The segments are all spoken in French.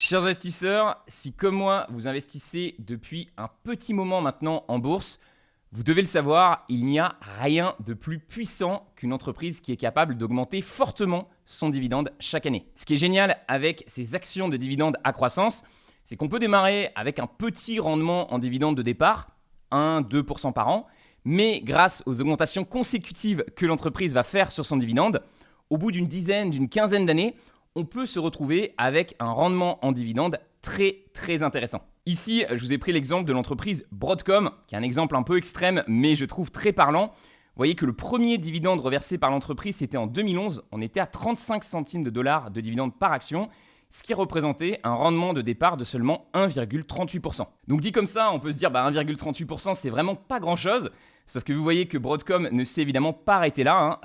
Chers investisseurs, si comme moi, vous investissez depuis un petit moment maintenant en bourse, vous devez le savoir, il n'y a rien de plus puissant qu'une entreprise qui est capable d'augmenter fortement son dividende chaque année. Ce qui est génial avec ces actions de dividendes à croissance, c'est qu'on peut démarrer avec un petit rendement en dividende de départ, 1-2% par an, mais grâce aux augmentations consécutives que l'entreprise va faire sur son dividende, au bout d'une dizaine, d'une quinzaine d'années, on peut se retrouver avec un rendement en dividende très intéressant. Ici, je vous ai pris l'exemple de l'entreprise Broadcom, qui est un exemple un peu extrême, mais je trouve très parlant. Vous voyez que le premier dividende reversé par l'entreprise, c'était en 2011. On était à 35 centimes de dollars de dividende par action, ce qui représentait un rendement de départ de seulement 1,38%. Donc dit comme ça, on peut se dire 1,38%, c'est vraiment pas grand-chose. Sauf que vous voyez que Broadcom ne s'est évidemment pas arrêté là.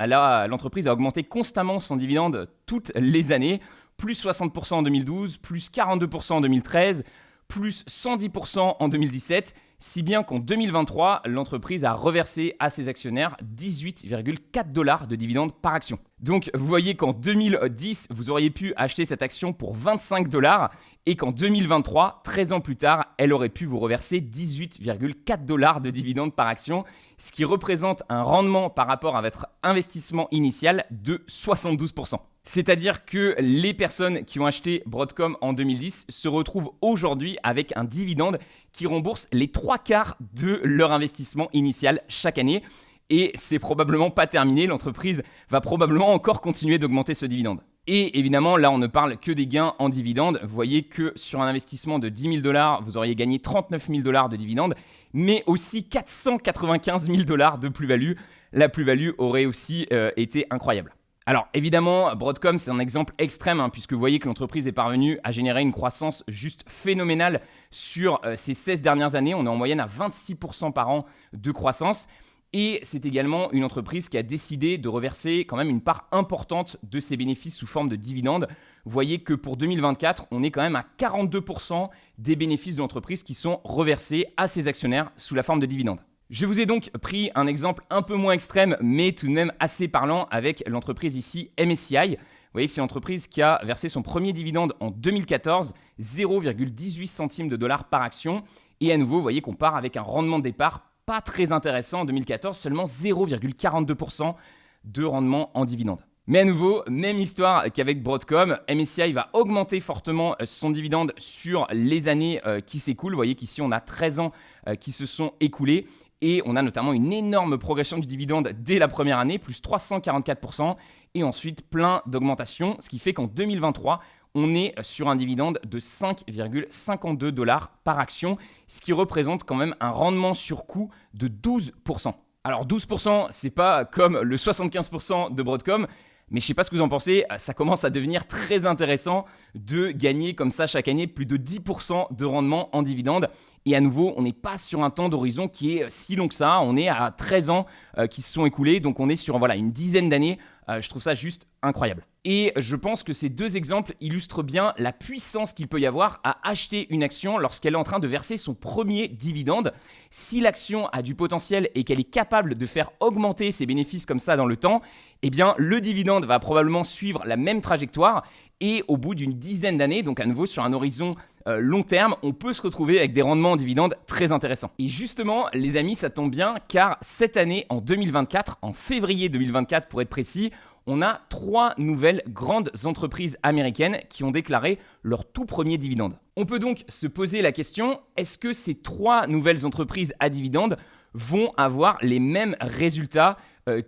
L'entreprise a augmenté constamment son dividende toutes les années, plus 60% en 2012, plus 42% en 2013, plus 110% en 2017, si bien qu'en 2023, l'entreprise a reversé à ses actionnaires 18,4 dollars de dividendes par action. Donc vous voyez qu'en 2010, vous auriez pu acheter cette action pour 25 dollars et qu'en 2023, 13 ans plus tard, elle aurait pu vous reverser 18,4 dollars de dividendes par action, ce qui représente un rendement par rapport à votre investissement initial de 72%. C'est-à-dire que les personnes qui ont acheté Broadcom en 2010 se retrouvent aujourd'hui avec un dividende qui rembourse les 3/4 de leur investissement initial chaque année. Et c'est probablement pas terminé, l'entreprise va probablement encore continuer d'augmenter ce dividende. Et évidemment, là, on ne parle que des gains en dividendes. Vous voyez que sur un investissement de 10 000 dollars, vous auriez gagné 39 000 dollars de dividendes, mais aussi 495 000 dollars de plus-value. La plus-value aurait aussi été incroyable. Alors évidemment, Broadcom, c'est un exemple extrême, puisque vous voyez que l'entreprise est parvenue à générer une croissance juste phénoménale sur ces 16 dernières années. On est en moyenne à 26% par an de croissance. Et c'est également une entreprise qui a décidé de reverser quand même une part importante de ses bénéfices sous forme de dividendes. Vous voyez que pour 2024, on est quand même à 42% des bénéfices de l'entreprise qui sont reversés à ses actionnaires sous la forme de dividendes. Je vous ai donc pris un exemple un peu moins extrême, mais tout de même assez parlant avec l'entreprise ici MSCI. Vous voyez que c'est une entreprise qui a versé son premier dividende en 2014, 0,18 centimes de dollars par action. Et à nouveau, vous voyez qu'on part avec un rendement de départ pas très intéressant en 2014, seulement 0,42% de rendement en dividende. Mais à nouveau, même histoire qu'avec Broadcom, MSCI va augmenter fortement son dividende sur les années qui s'écoulent. Vous voyez qu'ici, on a 13 ans qui se sont écoulés. Et on a notamment une énorme progression du dividende dès la première année, plus 344%, et ensuite plein d'augmentations, ce qui fait qu'en 2023, on est sur un dividende de 5,52 dollars par action, ce qui représente quand même un rendement sur coût de 12%. Alors 12%, c'est pas comme le 75% de Broadcom, mais je ne sais pas ce que vous en pensez, ça commence à devenir très intéressant de gagner comme ça chaque année plus de 10% de rendement en dividende. Et à nouveau, on n'est pas sur un temps d'horizon qui est si long que ça. On est à 13 ans qui se sont écoulés, donc on est sur une dizaine d'années. Je trouve ça juste incroyable. Et je pense que ces deux exemples illustrent bien la puissance qu'il peut y avoir à acheter une action lorsqu'elle est en train de verser son premier dividende. Si l'action a du potentiel et qu'elle est capable de faire augmenter ses bénéfices comme ça dans le temps, eh bien le dividende va probablement suivre la même trajectoire. Et au bout d'une dizaine d'années, donc à nouveau sur un horizon long terme, on peut se retrouver avec des rendements en dividendes très intéressants. Et justement, les amis, ça tombe bien car cette année, en 2024, en février 2024 pour être précis, on a 3 nouvelles grandes entreprises américaines qui ont déclaré leur tout premier dividende. On peut donc se poser la question, est-ce que ces 3 nouvelles entreprises à dividendes vont avoir les mêmes résultats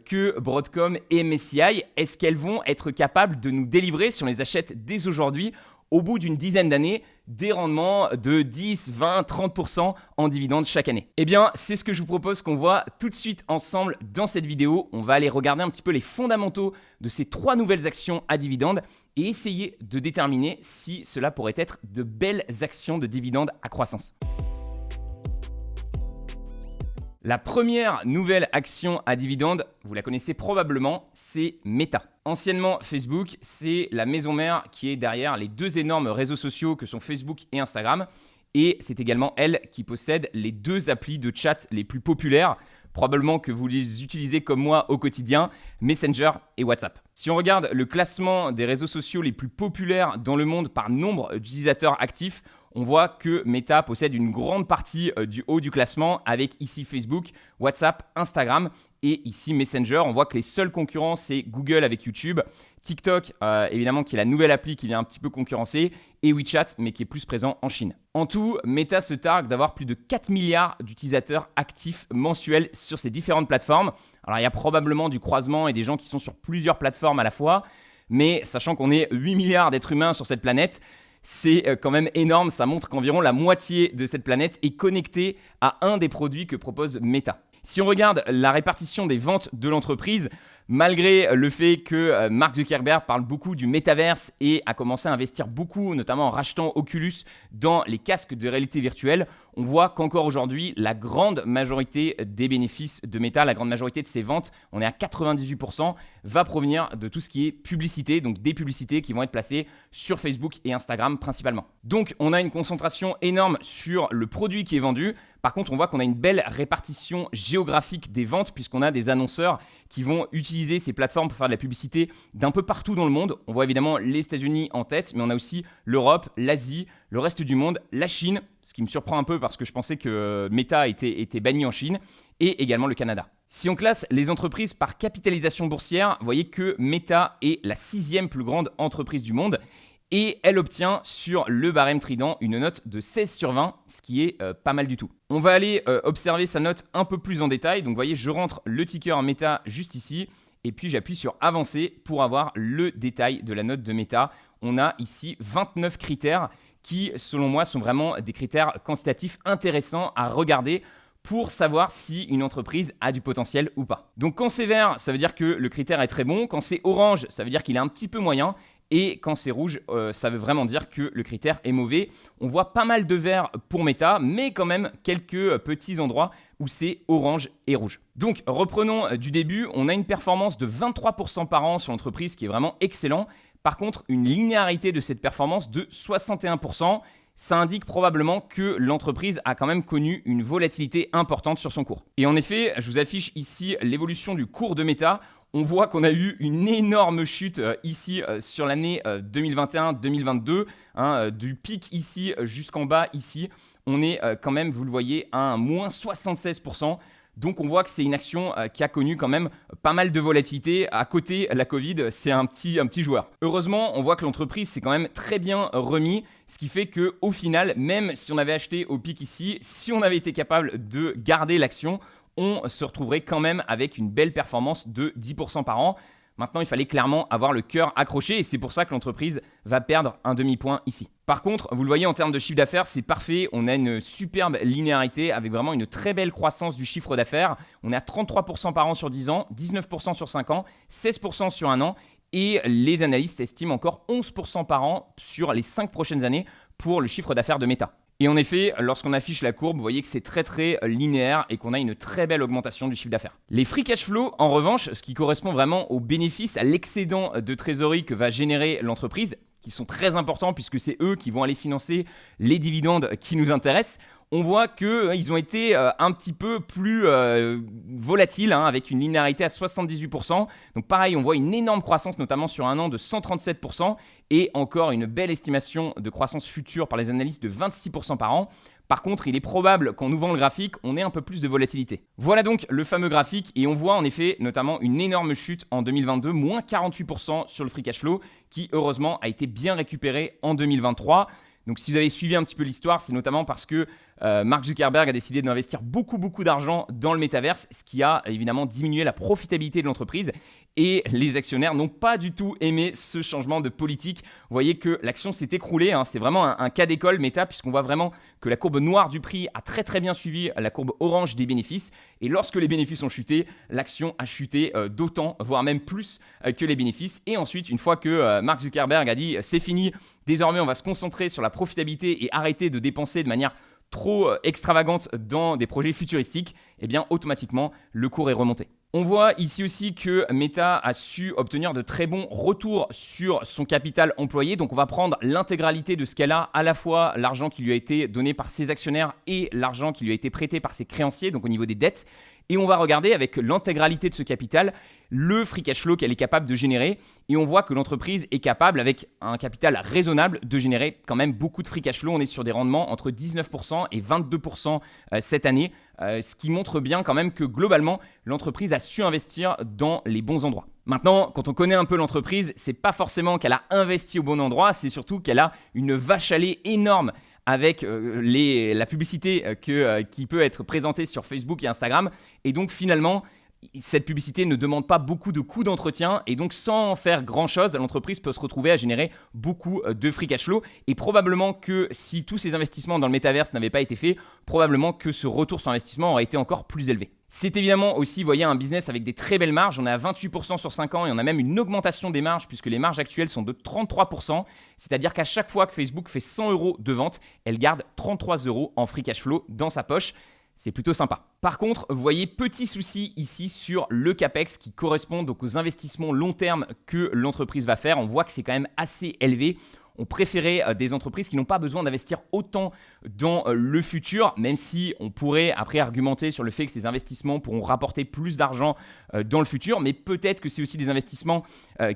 que Broadcom et MSCI? Est-ce qu'elles vont être capables de nous délivrer, si on les achète dès aujourd'hui, au bout d'une dizaine d'années, des rendements de 10, 20, 30% en dividendes chaque année? Eh bien, c'est ce que je vous propose qu'on voit tout de suite ensemble dans cette vidéo. On va aller regarder un petit peu les fondamentaux de ces 3 nouvelles actions à dividendes et essayer de déterminer si cela pourrait être de belles actions de dividendes à croissance. La première nouvelle action à dividende, vous la connaissez probablement, c'est Meta. Anciennement Facebook, c'est la maison mère qui est derrière les 2 énormes réseaux sociaux que sont Facebook et Instagram. Et c'est également elle qui possède les 2 applis de chat les plus populaires, probablement que vous les utilisez comme moi au quotidien, Messenger et WhatsApp. Si on regarde le classement des réseaux sociaux les plus populaires dans le monde par nombre d'utilisateurs actifs, on voit que Meta possède une grande partie du haut du classement avec ici Facebook, WhatsApp, Instagram et ici Messenger. On voit que les seuls concurrents, c'est Google avec YouTube, TikTok, évidemment, qui est la nouvelle appli qui vient un petit peu concurrencer, et WeChat, mais qui est plus présent en Chine. En tout, Meta se targue d'avoir plus de 4 milliards d'utilisateurs actifs mensuels sur ces différentes plateformes. Alors, il y a probablement du croisement et des gens qui sont sur plusieurs plateformes à la fois, mais sachant qu'on est 8 milliards d'êtres humains sur cette planète, c'est quand même énorme. Ça montre qu'environ la moitié de cette planète est connectée à un des produits que propose Meta. Si on regarde la répartition des ventes de l'entreprise, malgré le fait que Mark Zuckerberg parle beaucoup du métaverse et a commencé à investir beaucoup, notamment en rachetant Oculus dans les casques de réalité virtuelle, on voit qu'encore aujourd'hui, la grande majorité des bénéfices de Meta, la grande majorité de ses ventes, on est à 98%, va provenir de tout ce qui est publicité, donc des publicités qui vont être placées sur Facebook et Instagram principalement. Donc on a une concentration énorme sur le produit qui est vendu. Par contre, on voit qu'on a une belle répartition géographique des ventes puisqu'on a des annonceurs qui vont utiliser ces plateformes pour faire de la publicité d'un peu partout dans le monde. On voit évidemment les États-Unis en tête, mais on a aussi l'Europe, l'Asie, le reste du monde, la Chine, ce qui me surprend un peu parce que je pensais que Meta était banni en Chine, et également le Canada. Si on classe les entreprises par capitalisation boursière, vous voyez que Meta est la 6e plus grande entreprise du monde. Et elle obtient sur le barème Trident une note de 16 sur 20, ce qui est pas mal du tout. On va aller observer sa note un peu plus en détail. Donc vous voyez, je rentre le ticker en Meta juste ici, et puis j'appuie sur avancer pour avoir le détail de la note de Meta. On a ici 29 critères qui, selon moi, sont vraiment des critères quantitatifs intéressants à regarder pour savoir si une entreprise a du potentiel ou pas. Donc quand c'est vert, ça veut dire que le critère est très bon. Quand c'est orange, ça veut dire qu'il est un petit peu moyen. Et quand c'est rouge, ça veut vraiment dire que le critère est mauvais. On voit pas mal de vert pour Meta, mais quand même quelques petits endroits où c'est orange et rouge. Donc reprenons du début, on a une performance de 23% par an sur l'entreprise qui est vraiment excellent. Par contre, une linéarité de cette performance de 61%, ça indique probablement que l'entreprise a quand même connu une volatilité importante sur son cours. Et en effet, je vous affiche ici l'évolution du cours de Meta. On voit qu'on a eu une énorme chute ici sur l'année 2021-2022, du pic ici jusqu'en bas ici. On est quand même, vous le voyez, à un moins 76%. Donc on voit que c'est une action qui a connu quand même pas mal de volatilité. À côté, la Covid, c'est un petit joueur. Heureusement, on voit que l'entreprise s'est quand même très bien remis, ce qui fait qu'au final, même si on avait acheté au pic ici, si on avait été capable de garder l'action, on se retrouverait quand même avec une belle performance de 10% par an. Maintenant, il fallait clairement avoir le cœur accroché et c'est pour ça que l'entreprise va perdre un demi-point ici. Par contre, vous le voyez en termes de chiffre d'affaires, c'est parfait. On a une superbe linéarité avec vraiment une très belle croissance du chiffre d'affaires. On est à 33% par an sur 10 ans, 19% sur 5 ans, 16% sur 1 an. Et les analystes estiment encore 11% par an sur les 5 prochaines années pour le chiffre d'affaires de Meta. Et en effet, lorsqu'on affiche la courbe, vous voyez que c'est très linéaire et qu'on a une très belle augmentation du chiffre d'affaires. Les free cash flow, en revanche, ce qui correspond vraiment aux bénéfices, à l'excédent de trésorerie que va générer l'entreprise, qui sont très importants puisque c'est eux qui vont aller financer les dividendes qui nous intéressent, on voit qu'ils ont été un petit peu plus volatiles, avec une linéarité à 78%. Donc pareil, on voit une énorme croissance, notamment sur un an de 137%, et encore une belle estimation de croissance future par les analystes de 26% par an. Par contre, il est probable qu'en ouvrant le graphique, on ait un peu plus de volatilité. Voilà donc le fameux graphique, et on voit en effet notamment une énorme chute en 2022, moins 48% sur le free cash flow, qui heureusement a été bien récupéré en 2023. Donc si vous avez suivi un petit peu l'histoire, c'est notamment parce que Mark Zuckerberg a décidé d'investir beaucoup d'argent dans le métaverse, ce qui a évidemment diminué la profitabilité de l'entreprise. Et les actionnaires n'ont pas du tout aimé ce changement de politique. Vous voyez que l'action s'est écroulée. C'est vraiment un cas d'école Meta, puisqu'on voit vraiment que la courbe noire du prix a très bien suivi la courbe orange des bénéfices. Et lorsque les bénéfices ont chuté, l'action a chuté d'autant, voire même plus que les bénéfices. Et ensuite, une fois que Mark Zuckerberg a dit « c'est fini, désormais on va se concentrer sur la profitabilité et arrêter de dépenser de manière trop extravagante dans des projets futuristiques », eh bien automatiquement le cours est remonté. On voit ici aussi que Meta a su obtenir de très bons retours sur son capital employé. Donc on va prendre l'intégralité de ce qu'elle a, à la fois l'argent qui lui a été donné par ses actionnaires et l'argent qui lui a été prêté par ses créanciers, donc au niveau des dettes. et on va regarder avec l'intégralité de ce capital le free cash flow qu'elle est capable de générer. Et on voit que l'entreprise est capable, avec un capital raisonnable, de générer quand même beaucoup de free cash flow. On est sur des rendements entre 19% et 22% cette année, ce qui montre bien quand même que globalement, l'entreprise a su investir dans les bons endroits. Maintenant, quand on connaît un peu l'entreprise, c'est pas forcément qu'elle a investi au bon endroit, c'est surtout qu'elle a une vache à lait énorme avec la publicité qui peut être présentée sur Facebook et Instagram. Et donc finalement, cette publicité ne demande pas beaucoup de coûts d'entretien et donc sans faire grand chose, l'entreprise peut se retrouver à générer beaucoup de free cash flow et probablement que si tous ces investissements dans le métaverse n'avaient pas été faits, probablement que ce retour sur investissement aurait été encore plus élevé. C'est évidemment aussi, vous voyez, un business avec des très belles marges. On est à 28% sur 5 ans et on a même une augmentation des marges puisque les marges actuelles sont de 33%. C'est-à-dire qu'à chaque fois que Facebook fait 100 € de vente, elle garde 33 € en free cash flow dans sa poche. C'est plutôt sympa. Par contre, vous voyez, petit souci ici sur le CAPEX qui correspond donc aux investissements long terme que l'entreprise va faire. On voit que c'est quand même assez élevé. On préférait des entreprises qui n'ont pas besoin d'investir autant dans le futur, même si on pourrait après argumenter sur le fait que ces investissements pourront rapporter plus d'argent dans le futur, mais peut-être que c'est aussi des investissements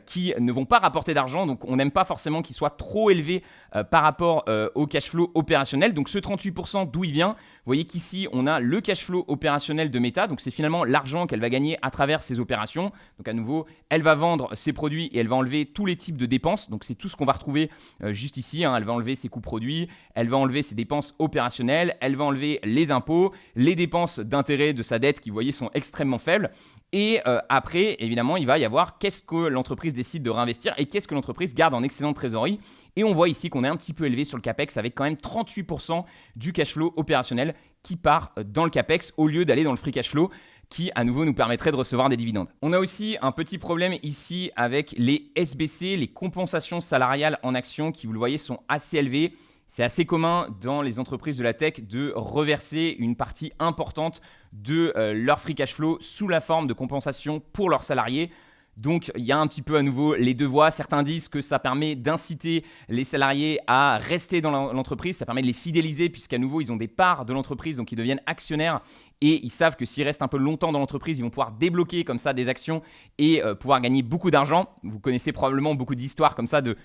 qui ne vont pas rapporter d'argent, donc on n'aime pas forcément qu'ils soient trop élevés par rapport au cash flow opérationnel. Donc ce 38%, d'où il vient? Vous voyez qu'ici, on a le cash flow opérationnel de Meta, donc c'est finalement l'argent qu'elle va gagner à travers ses opérations. Donc à nouveau, elle va vendre ses produits et elle va enlever tous les types de dépenses, donc c'est tout ce qu'on va retrouver juste ici, hein. Elle va enlever ses coûts produits, elle va enlever ses dépenses opérationnelles, elle va enlever les impôts, les dépenses d'intérêt de sa dette qui, vous voyez, sont extrêmement faibles. Et après, évidemment, il va y avoir qu'est-ce que l'entreprise décide de réinvestir et qu'est-ce que l'entreprise garde en excédent de trésorerie. Et on voit ici qu'on est un petit peu élevé sur le CAPEX avec quand même 38% du cash flow opérationnel qui part dans le CAPEX au lieu d'aller dans le free cash flow qui à nouveau nous permettrait de recevoir des dividendes. On a aussi un petit problème ici avec les SBC, les compensations salariales en actions qui, vous le voyez, sont assez élevées. C'est assez commun dans les entreprises de la tech de reverser une partie importante de leur free cash flow sous la forme de compensation pour leurs salariés. Donc, il y a un petit peu à nouveau les deux voies. Certains disent que ça permet d'inciter les salariés à rester dans l'entreprise, ça permet de les fidéliser puisqu'à nouveau, ils ont des parts de l'entreprise, donc ils deviennent actionnaires et ils savent que s'ils restent un peu longtemps dans l'entreprise, ils vont pouvoir débloquer comme ça des actions et pouvoir gagner beaucoup d'argent. Vous connaissez probablement beaucoup d'histoires comme ça de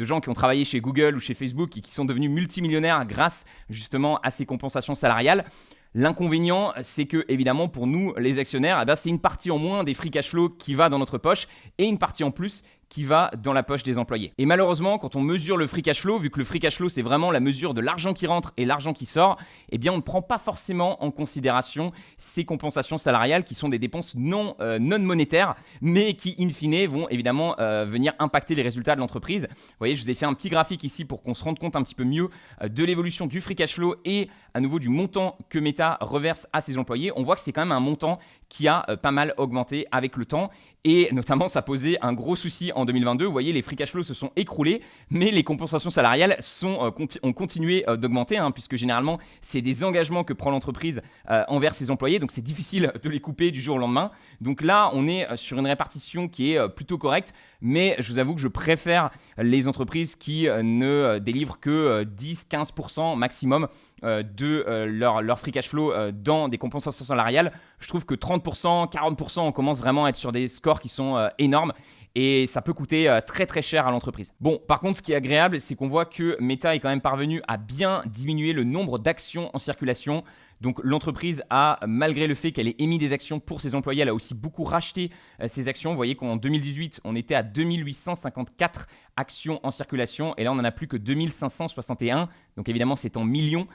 gens qui ont travaillé chez Google ou chez Facebook et qui sont devenus multimillionnaires grâce justement à ces compensations salariales. L'inconvénient, c'est que, évidemment, pour nous, les actionnaires, c'est une partie en moins des free cash flow qui va dans notre poche et une partie en plus qui va dans la poche des employés. Et malheureusement, quand on mesure le free cash flow, vu que le free cash flow, c'est vraiment la mesure de l'argent qui rentre et l'argent qui sort, eh bien, on ne prend pas forcément en considération ces compensations salariales qui sont des dépenses non monétaires, mais qui, in fine, vont évidemment venir impacter les résultats de l'entreprise. Vous voyez, je vous ai fait un petit graphique ici pour qu'on se rende compte un petit peu mieux de l'évolution du free cash flow et à nouveau du montant que Meta reverse à ses employés. On voit que c'est quand même un montant qui a pas mal augmenté avec le temps et notamment ça posait un gros souci en 2022. Vous voyez, les free cash flows se sont écroulés, mais les compensations salariales ont continué d'augmenter puisque généralement c'est des engagements que prend l'entreprise envers ses employés, donc c'est difficile de les couper du jour au lendemain. Donc là, on est sur une répartition qui est plutôt correcte, mais je vous avoue que je préfère les entreprises qui ne délivrent que 10-15% maximum de leur free cash flow dans des compensations salariales. Je trouve que 30%, 40%, on commence vraiment à être sur des scores qui sont énormes et ça peut coûter très très cher à l'entreprise. Bon, par contre, ce qui est agréable, c'est qu'on voit que Meta est quand même parvenu à bien diminuer le nombre d'actions en circulation. Donc l'entreprise a, malgré le fait qu'elle ait émis des actions pour ses employés, elle a aussi beaucoup racheté ses actions. Vous voyez qu'en 2018, on était à 2854 actions en circulation et là on n'en a plus que 2561. Donc évidemment c'est en millions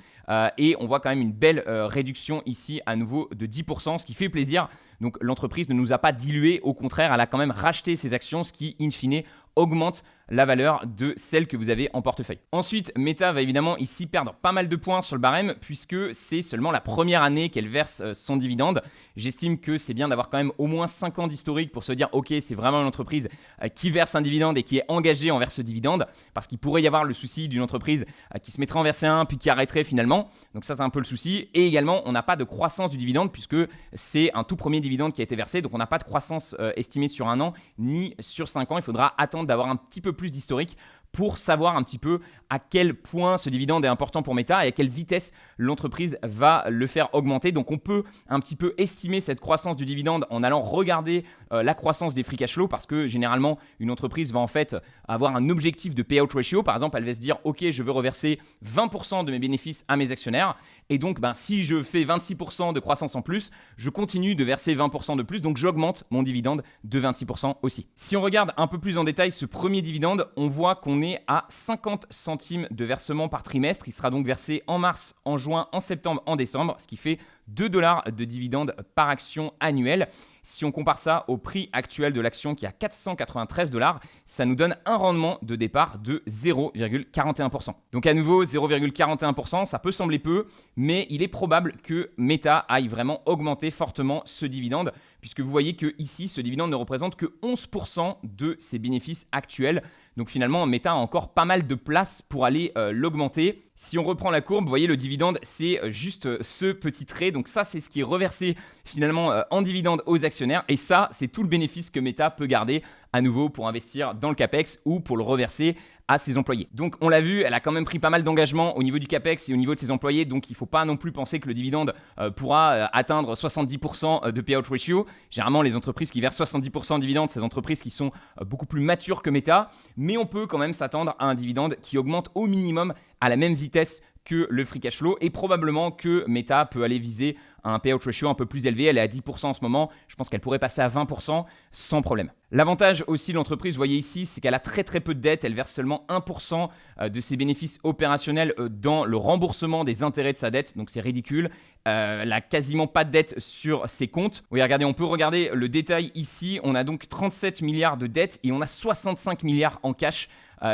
et on voit quand même une belle réduction ici à nouveau de 10%, ce qui fait plaisir. Donc l'entreprise ne nous a pas dilué, au contraire elle a quand même racheté ses actions, ce qui in fine augmente la valeur de celle que vous avez en portefeuille. Ensuite, Meta va évidemment ici perdre pas mal de points sur le barème puisque c'est seulement la première année qu'elle verse son dividende. J'estime que c'est bien d'avoir quand même au moins 5 ans d'historique pour se dire ok, c'est vraiment une entreprise qui verse un dividende et qui est engagée envers ce dividende, parce qu'il pourrait y avoir le souci d'une entreprise qui se mettrait à en verser un puis qui arrêterait finalement. Donc ça c'est un peu le souci. Et également, on n'a pas de croissance du dividende puisque c'est un tout premier dividende qui a été versé, donc on n'a pas de croissance estimée sur un an ni sur 5 ans. Il faudra attendre d'avoir un petit peu plus d'historique pour savoir un petit peu à quel point ce dividende est important pour Meta et à quelle vitesse l'entreprise va le faire augmenter. Donc on peut un petit peu estimer cette croissance du dividende en allant regarder la croissance des free cash flow, parce que généralement une entreprise va en fait avoir un objectif de payout ratio. Par exemple, elle va se dire ok, je veux reverser 20% de mes bénéfices à mes actionnaires, et donc si je fais 26% de croissance en plus, je continue de verser 20% de plus, donc j'augmente mon dividende de 26% aussi. Si on regarde un peu plus en détail ce premier dividende, on voit qu'on est à 50 centimes de versement par trimestre. Il sera donc versé en mars, en juin, en septembre, en décembre, ce qui fait 2 $ de dividende par action annuel. Si on compare ça au prix actuel de l'action qui est à 493 $, ça nous donne un rendement de départ de 0,41%. Donc à nouveau, 0,41%, ça peut sembler peu, mais il est probable que Meta aille vraiment augmenter fortement ce dividende, puisque vous voyez que ici, ce dividende ne représente que 11% de ses bénéfices actuels. Donc finalement, Meta a encore pas mal de place pour aller l'augmenter. Si on reprend la courbe, vous voyez le dividende, c'est juste ce petit trait. Donc ça, c'est ce qui est reversé finalement en dividende aux actionnaires. Et ça, c'est tout le bénéfice que Meta peut garder à nouveau pour investir dans le CAPEX ou pour le reverser à ses employés. Donc on l'a vu, elle a quand même pris pas mal d'engagement au niveau du CAPEX et au niveau de ses employés. Donc il ne faut pas non plus penser que le dividende pourra atteindre 70% de payout ratio. Généralement, les entreprises qui versent 70% de dividendes, c'est des entreprises qui sont beaucoup plus matures que Meta. Mais on peut quand même s'attendre à un dividende qui augmente au minimum à la même vitesse que le free cash flow, et probablement que Meta peut aller viser un payout ratio un peu plus élevé. Elle est à 10% en ce moment, je pense qu'elle pourrait passer à 20% sans problème. L'avantage aussi de l'entreprise, vous voyez ici, c'est qu'elle a très peu de dettes. Elle verse seulement 1% de ses bénéfices opérationnels dans le remboursement des intérêts de sa dette, donc c'est ridicule. Elle n'a quasiment pas de dette sur ses comptes. Oui, regardez, on peut regarder le détail ici. On a donc 37 milliards de dettes et on a 65 milliards en cash.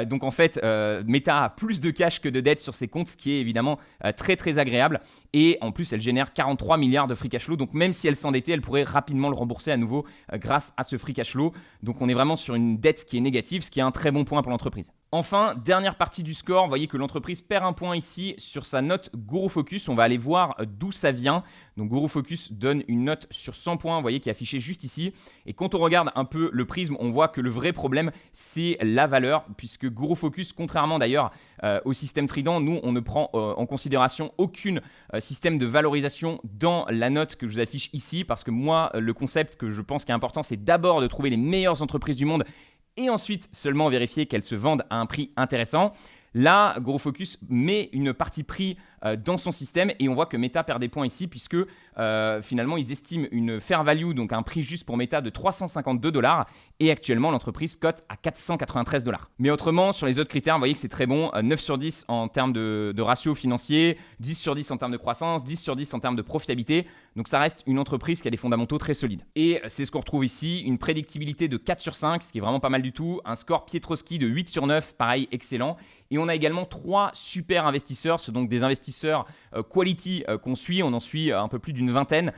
Donc en fait, Meta a plus de cash que de dettes sur ses comptes, ce qui est évidemment très agréable. Et en plus, elle génère 43 milliards de free cash flow. Donc même si elle s'endettait, elle pourrait rapidement le rembourser à nouveau grâce à ce free cash flow. Donc on est vraiment sur une dette qui est négative, ce qui est un très bon point pour l'entreprise. Enfin, dernière partie du score, vous voyez que l'entreprise perd un point ici sur sa note GuruFocus. On va aller voir d'où ça vient. Donc GuruFocus donne une note sur 100 points, vous voyez, qui est affichée juste ici. Et quand on regarde un peu le prisme, on voit que le vrai problème, c'est la valeur, puisque GuruFocus, contrairement d'ailleurs au système Trident, nous, on ne prend en considération aucun système de valorisation dans la note que je vous affiche ici, parce que moi, le concept que je pense qui est important, c'est d'abord de trouver les meilleures entreprises du monde et ensuite seulement vérifier qu'elles se vendent à un prix intéressant. Là, GuruFocus met une partie prix dans son système et on voit que Meta perd des points ici puisque finalement ils estiment une fair value, donc un prix juste pour Meta de 352 $, et actuellement l'entreprise cote à 493 $. Mais autrement, sur les autres critères, vous voyez que c'est très bon, 9 sur 10 en termes de ratio financier, 10 sur 10 en termes de croissance, 10 sur 10 en termes de profitabilité, donc ça reste une entreprise qui a des fondamentaux très solides. Et c'est ce qu'on retrouve ici, une prédictibilité de 4 sur 5, ce qui est vraiment pas mal du tout, un score Pietrowski de 8 sur 9, pareil, excellent. Et on a également 3 super investisseurs, ce sont donc des investisseurs quality qu'on suit. On en suit un peu plus d'une vingtaine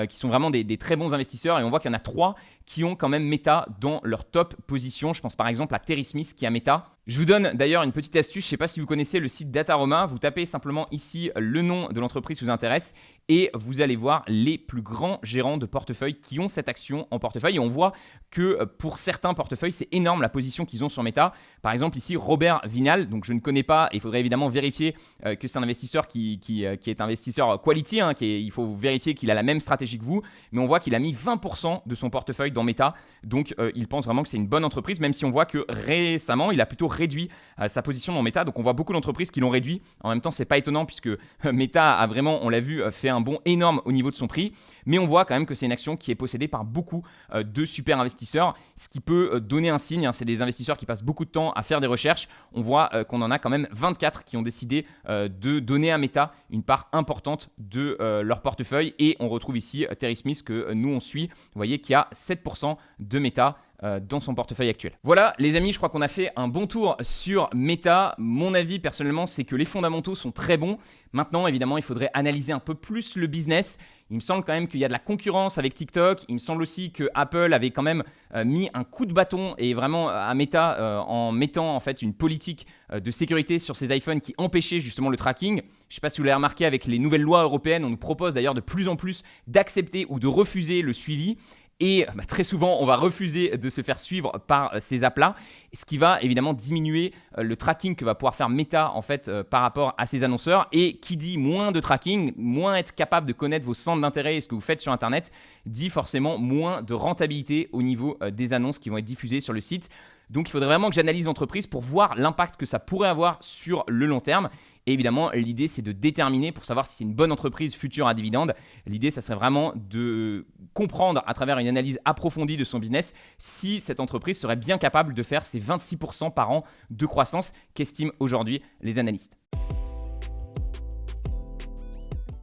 qui sont vraiment des très bons investisseurs. Et on voit qu'il y en a 3 qui ont quand même Meta dans leur top position. Je pense par exemple à Terry Smith qui a Meta. Je vous donne d'ailleurs une petite astuce. Je ne sais pas si vous connaissez le site Dataroma. Vous tapez simplement ici le nom de l'entreprise qui vous intéresse et vous allez voir les plus grands gérants de portefeuille qui ont cette action en portefeuille. Et on voit que pour certains portefeuilles, c'est énorme la position qu'ils ont sur Meta. Par exemple ici, Robert Vinal, donc je ne connais pas. Il faudrait évidemment vérifier que c'est un investisseur qui est investisseur quality. Il faut vérifier qu'il a la même stratégie que vous. Mais on voit qu'il a mis 20% de son portefeuille dans Meta. Donc il pense vraiment que c'est une bonne entreprise, même si on voit que récemment, il a plutôt réduit sa position dans Meta. Donc on voit beaucoup d'entreprises qui l'ont réduit. En même temps, c'est pas étonnant puisque Meta a vraiment, on l'a vu, fait un bond énorme au niveau de son prix. Mais on voit quand même que c'est une action qui est possédée par beaucoup de super investisseurs, ce qui peut donner un signe. C'est des investisseurs qui passent beaucoup de temps à faire des recherches. On voit qu'on en a quand même 24 qui ont décidé de donner à Meta une part importante de leur portefeuille. Et on retrouve ici Terry Smith que nous on suit. Vous voyez qu'il y a 7% de Meta dans son portefeuille actuel. Voilà les amis, je crois qu'on a fait un bon tour sur Meta. Mon avis personnellement, c'est que les fondamentaux sont très bons. Maintenant, évidemment, il faudrait analyser un peu plus le business. Il me semble quand même qu'il y a de la concurrence avec TikTok. Il me semble aussi que Apple avait quand même mis un coup de bâton et vraiment à Meta en mettant en fait une politique de sécurité sur ses iPhones qui empêchait justement le tracking. Je ne sais pas si vous l'avez remarqué avec les nouvelles lois européennes, on nous propose d'ailleurs de plus en plus d'accepter ou de refuser le suivi. Et très souvent, on va refuser de se faire suivre par ces apps-là, ce qui va évidemment diminuer le tracking que va pouvoir faire Meta en fait par rapport à ces annonceurs. Et qui dit moins de tracking, moins être capable de connaître vos centres d'intérêt et ce que vous faites sur Internet, dit forcément moins de rentabilité au niveau des annonces qui vont être diffusées sur le site. Donc il faudrait vraiment que j'analyse l'entreprise pour voir l'impact que ça pourrait avoir sur le long terme. Et évidemment, l'idée, c'est de déterminer pour savoir si c'est une bonne entreprise future à dividende. L'idée, ça serait vraiment de comprendre à travers une analyse approfondie de son business si cette entreprise serait bien capable de faire ces 26% par an de croissance qu'estiment aujourd'hui les analystes.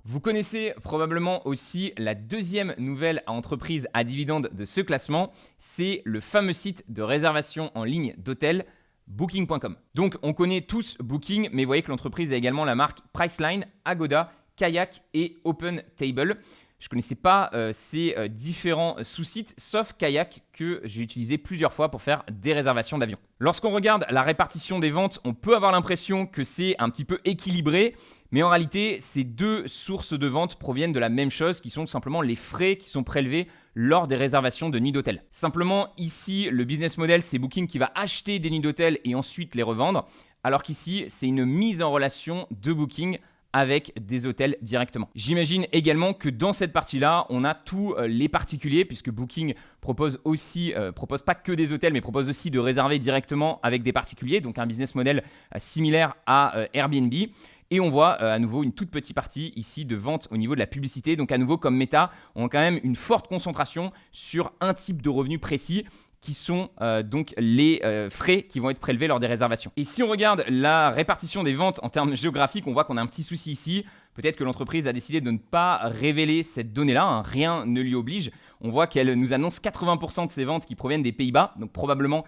Vous connaissez probablement aussi la deuxième nouvelle entreprise à dividende de ce classement, c'est le fameux site de réservation en ligne d'hôtels Booking.com. Donc on connaît tous Booking, mais vous voyez que l'entreprise a également la marque Priceline, Agoda, Kayak et OpenTable. Je ne connaissais pas ces différents sous-sites, sauf Kayak que j'ai utilisé plusieurs fois pour faire des réservations d'avion. Lorsqu'on regarde la répartition des ventes, on peut avoir l'impression que c'est un petit peu équilibré, mais en réalité, ces deux sources de vente proviennent de la même chose, qui sont tout simplement les frais qui sont prélevés lors des réservations de nuits d'hôtel. Simplement, ici, le business model, c'est Booking qui va acheter des nuits d'hôtel et ensuite les revendre, alors qu'ici, c'est une mise en relation de Booking avec des hôtels directement. J'imagine également que dans cette partie-là, on a tous les particuliers, puisque Booking propose pas que des hôtels, mais propose aussi de réserver directement avec des particuliers, donc un business model similaire à Airbnb. Et on voit à nouveau une toute petite partie ici de vente au niveau de la publicité. Donc à nouveau, comme Meta, on a quand même une forte concentration sur un type de revenu précis qui sont donc les frais qui vont être prélevés lors des réservations. Et si on regarde la répartition des ventes en termes géographiques, on voit qu'on a un petit souci ici. Peut-être que l'entreprise a décidé de ne pas révéler cette donnée-là, hein, rien ne lui oblige. On voit qu'elle nous annonce 80% de ses ventes qui proviennent des Pays-Bas, donc probablement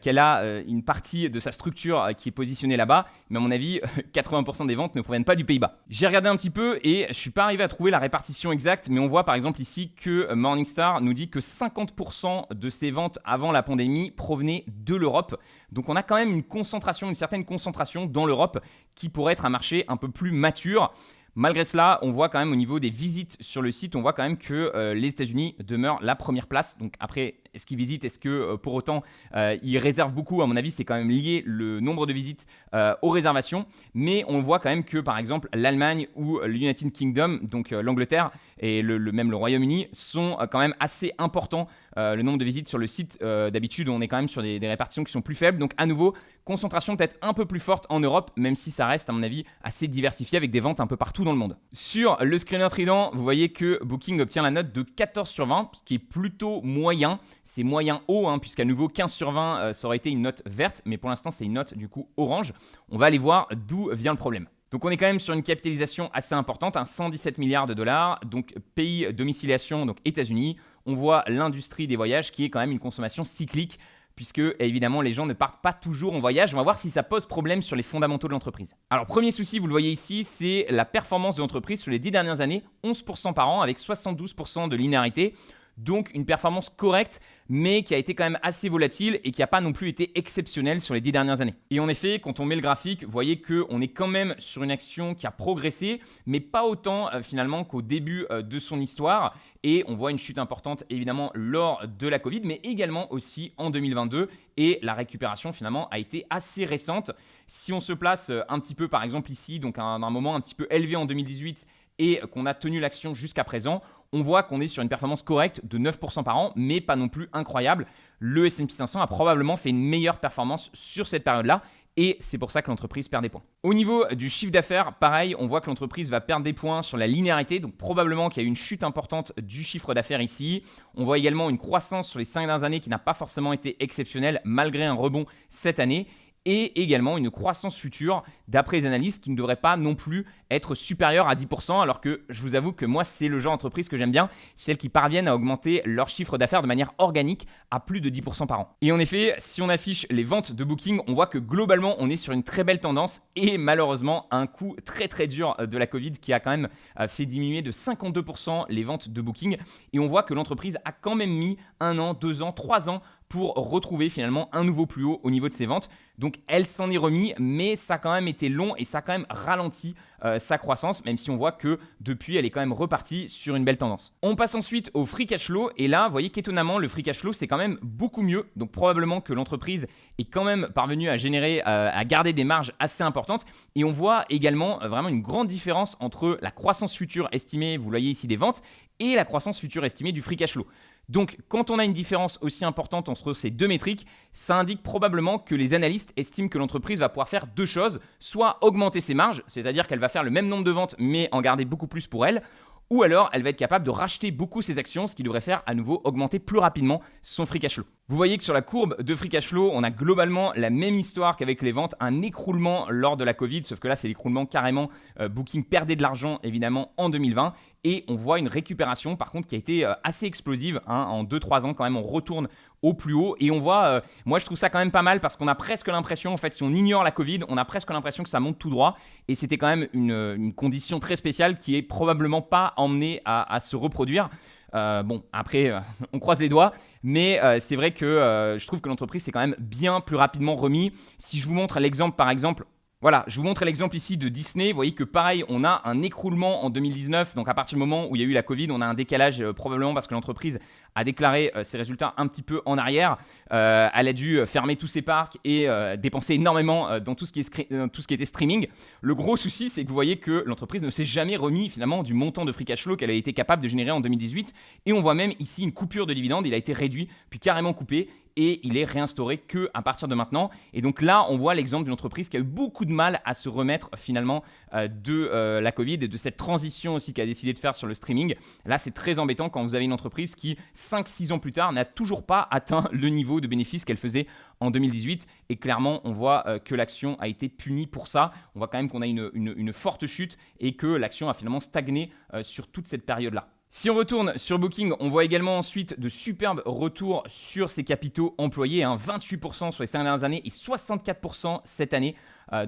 qu'elle a une partie de sa structure qui est positionnée là-bas, mais à mon avis, 80% des ventes ne proviennent pas du Pays-Bas. J'ai regardé un petit peu et je ne suis pas arrivé à trouver la répartition exacte, mais on voit par exemple ici que Morningstar nous dit que 50% de ses ventes avant la pandémie provenaient de l'Europe. Donc on a quand même une certaine concentration dans l'Europe qui pourrait être un marché un peu plus mature. Malgré cela, on voit quand même au niveau des visites sur le site, on voit quand même que les États-Unis demeurent la première place. Donc après, est-ce qu'ils visitent? Est-ce que pour autant ils réservent beaucoup? À mon avis, c'est quand même lié le nombre de visites aux réservations. Mais on voit quand même que par exemple l'Allemagne ou le United Kingdom, donc l'Angleterre et même le Royaume-Uni sont quand même assez importants. Le nombre de visites sur le site, d'habitude, on est quand même sur des répartitions qui sont plus faibles. Donc à nouveau, concentration peut-être un peu plus forte en Europe, même si ça reste à mon avis assez diversifié avec des ventes un peu partout dans le monde. Sur le screener Trident, vous voyez que Booking obtient la note de 14 sur 20, ce qui est plutôt moyen. C'est moyen haut, hein, puisqu'à nouveau 15 sur 20, ça aurait été une note verte, mais pour l'instant c'est une note du coup orange. On va aller voir d'où vient le problème. Donc on est quand même sur une capitalisation assez importante, 117 milliards de dollars, donc pays domiciliation, donc États-Unis. On voit l'industrie des voyages qui est quand même une consommation cyclique, puisque évidemment les gens ne partent pas toujours en voyage. On va voir si ça pose problème sur les fondamentaux de l'entreprise. Alors premier souci, vous le voyez ici, c'est la performance de l'entreprise sur les 10 dernières années, 11% par an avec 72% de linéarité. Donc une performance correcte, mais qui a été quand même assez volatile et qui n'a pas non plus été exceptionnelle sur les 10 dernières années. Et en effet, quand on met le graphique, vous voyez qu'on est quand même sur une action qui a progressé, mais pas autant finalement qu'au début de son histoire. Et on voit une chute importante évidemment lors de la Covid, mais également aussi en 2022. Et la récupération finalement a été assez récente. Si on se place un petit peu par exemple ici, donc à un moment un petit peu élevé en 2018 et qu'on a tenu l'action jusqu'à présent, on voit qu'on est sur une performance correcte de 9% par an, mais pas non plus incroyable. Le S&P 500 a probablement fait une meilleure performance sur cette période-là. Et c'est pour ça que l'entreprise perd des points. Au niveau du chiffre d'affaires, pareil, on voit que l'entreprise va perdre des points sur la linéarité. Donc probablement qu'il y a eu une chute importante du chiffre d'affaires ici. On voit également une croissance sur les 5 dernières années qui n'a pas forcément été exceptionnelle malgré un rebond cette année. Et également une croissance future d'après les analystes qui ne devrait pas non plus être supérieure à 10%, alors que je vous avoue que moi c'est le genre d'entreprise que j'aime bien, celles qui parviennent à augmenter leur chiffre d'affaires de manière organique à plus de 10% par an. Et en effet, si on affiche les ventes de Booking, on voit que globalement on est sur une très belle tendance et malheureusement un coup très très dur de la Covid qui a quand même fait diminuer de 52% les ventes de Booking. Et on voit que l'entreprise a quand même mis 1 an, 2 ans, 3 ans pour retrouver finalement un nouveau plus haut au niveau de ses ventes. Donc elle s'en est remis, mais ça a quand même été long et ça a quand même ralenti sa croissance, même si on voit que depuis elle est quand même repartie sur une belle tendance. On passe ensuite au free cash flow et là vous voyez qu'étonnamment le free cash flow c'est quand même beaucoup mieux, donc probablement que l'entreprise est quand même parvenue à générer, à garder des marges assez importantes et on voit également vraiment une grande différence entre la croissance future estimée, vous voyez ici des ventes, et la croissance future estimée du free cash flow. Donc, quand on a une différence aussi importante entre ces deux métriques, ça indique probablement que les analystes estiment que l'entreprise va pouvoir faire deux choses, soit augmenter ses marges, c'est-à-dire qu'elle va faire le même nombre de ventes mais en garder beaucoup plus pour elle, ou alors elle va être capable de racheter beaucoup ses actions, ce qui devrait faire à nouveau augmenter plus rapidement son free cash flow. Vous voyez que sur la courbe de free cash flow, on a globalement la même histoire qu'avec les ventes, un écroulement lors de la Covid, sauf que là c'est l'écroulement carrément, Booking perdait de l'argent évidemment en 2020, et on voit une récupération par contre qui a été assez explosive, hein, en 2-3 ans quand même on retourne au plus haut et on voit, moi je trouve ça quand même pas mal parce qu'on a presque l'impression, en fait si on ignore la Covid, on a presque l'impression que ça monte tout droit et c'était quand même une condition très spéciale qui est probablement pas emmenée à se reproduire. Bon, après, on croise les doigts, mais c'est vrai que je trouve que l'entreprise s'est quand même bien plus rapidement remis. Si je vous montre l'exemple, par exemple, voilà, je vous montre l'exemple ici de Disney. Vous voyez que pareil, on a un écroulement en 2019. Donc à partir du moment où il y a eu la Covid, on a un décalage probablement parce que l'entreprise a déclaré ses résultats un petit peu en arrière. Elle a dû fermer tous ses parcs et dépenser énormément dans tout ce qui était streaming. Le gros souci, c'est que vous voyez que l'entreprise ne s'est jamais remis finalement du montant de free cash flow qu'elle a été capable de générer en 2018. Et on voit même ici une coupure de dividendes. Il a été réduit puis carrément coupé. Et il est réinstauré que à partir de maintenant. Et donc là, on voit l'exemple d'une entreprise qui a eu beaucoup de mal à se remettre finalement de la Covid et de cette transition aussi qu'elle a décidé de faire sur le streaming. Là, c'est très embêtant quand vous avez une entreprise qui, 5-6 ans plus tard, n'a toujours pas atteint le niveau de bénéfice qu'elle faisait en 2018. Et clairement, on voit que l'action a été punie pour ça. On voit quand même qu'on a une forte chute et que l'action a finalement stagné sur toute cette période-là. Si on retourne sur Booking, on voit également ensuite de superbes retours sur ses capitaux employés, 28% sur les 5 dernières années et 64% cette année.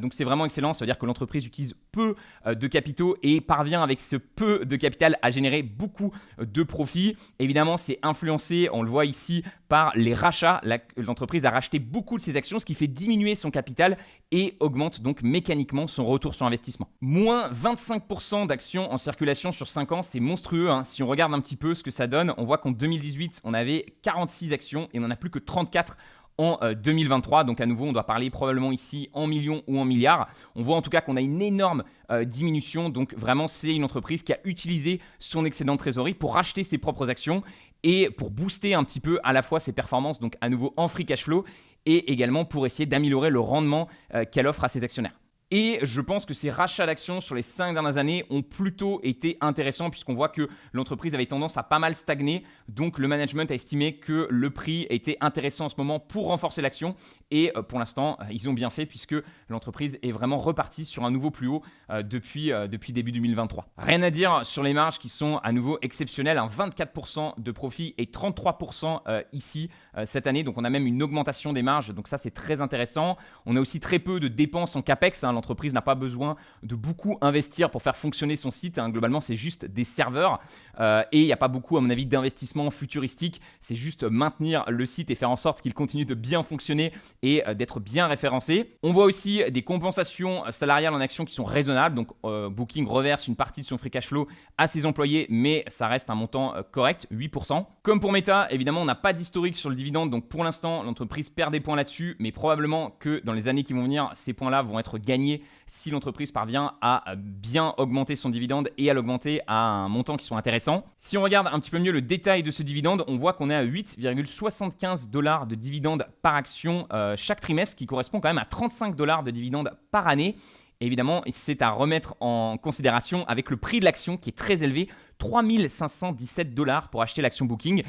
Donc c'est vraiment excellent, ça veut dire que l'entreprise utilise peu de capitaux et parvient avec ce peu de capital à générer beaucoup de profits. Évidemment, c'est influencé, on le voit ici, par les rachats. L'entreprise a racheté beaucoup de ses actions, ce qui fait diminuer son capital et augmente donc mécaniquement son retour sur investissement. Moins 25% d'actions en circulation sur 5 ans, c'est monstrueux. Si on regarde un petit peu ce que ça donne, on voit qu'en 2018, on avait 46 actions et on n'en a plus que 34 en 2023. Donc à nouveau, on doit parler probablement ici en millions ou en milliards. On voit en tout cas qu'on a une énorme diminution. Donc vraiment, c'est une entreprise qui a utilisé son excédent de trésorerie pour racheter ses propres actions et pour booster un petit peu à la fois ses performances, donc à nouveau en free cash flow, et également pour essayer d'améliorer le rendement qu'elle offre à ses actionnaires. Et je pense que ces rachats d'actions sur les 5 dernières années ont plutôt été intéressants puisqu'on voit que l'entreprise avait tendance à pas mal stagner. Donc le management a estimé que le prix était intéressant en ce moment pour renforcer l'action. Et pour l'instant, ils ont bien fait puisque l'entreprise est vraiment repartie sur un nouveau plus haut depuis début 2023. Rien à dire sur les marges qui sont à nouveau exceptionnelles. 24% de profit et 33% ici cette année. Donc on a même une augmentation des marges. Donc ça, c'est très intéressant. On a aussi très peu de dépenses en CAPEX. L'entreprise n'a pas besoin de beaucoup investir pour faire fonctionner son site. Globalement, c'est juste des serveurs et il n'y a pas beaucoup, à mon avis, d'investissement futuristique. C'est juste maintenir le site et faire en sorte qu'il continue de bien fonctionner et d'être bien référencé. On voit aussi des compensations salariales en actions qui sont raisonnables. Donc, Booking reverse une partie de son free cash flow à ses employés, mais ça reste un montant correct, 8%. Comme pour Meta, évidemment, on n'a pas d'historique sur le dividende. Donc, pour l'instant, l'entreprise perd des points là-dessus, mais probablement que dans les années qui vont venir, ces points-là vont être gagnés si l'entreprise parvient à bien augmenter son dividende et à l'augmenter à un montant qui soit intéressant. Si on regarde un petit peu mieux le détail de ce dividende, on voit qu'on est à 8,75 $ de dividende par action chaque trimestre, qui correspond quand même à 35 $ de dividende par année. Et évidemment, c'est à remettre en considération avec le prix de l'action qui est très élevé, 3 517 $ pour acheter l'action Booking.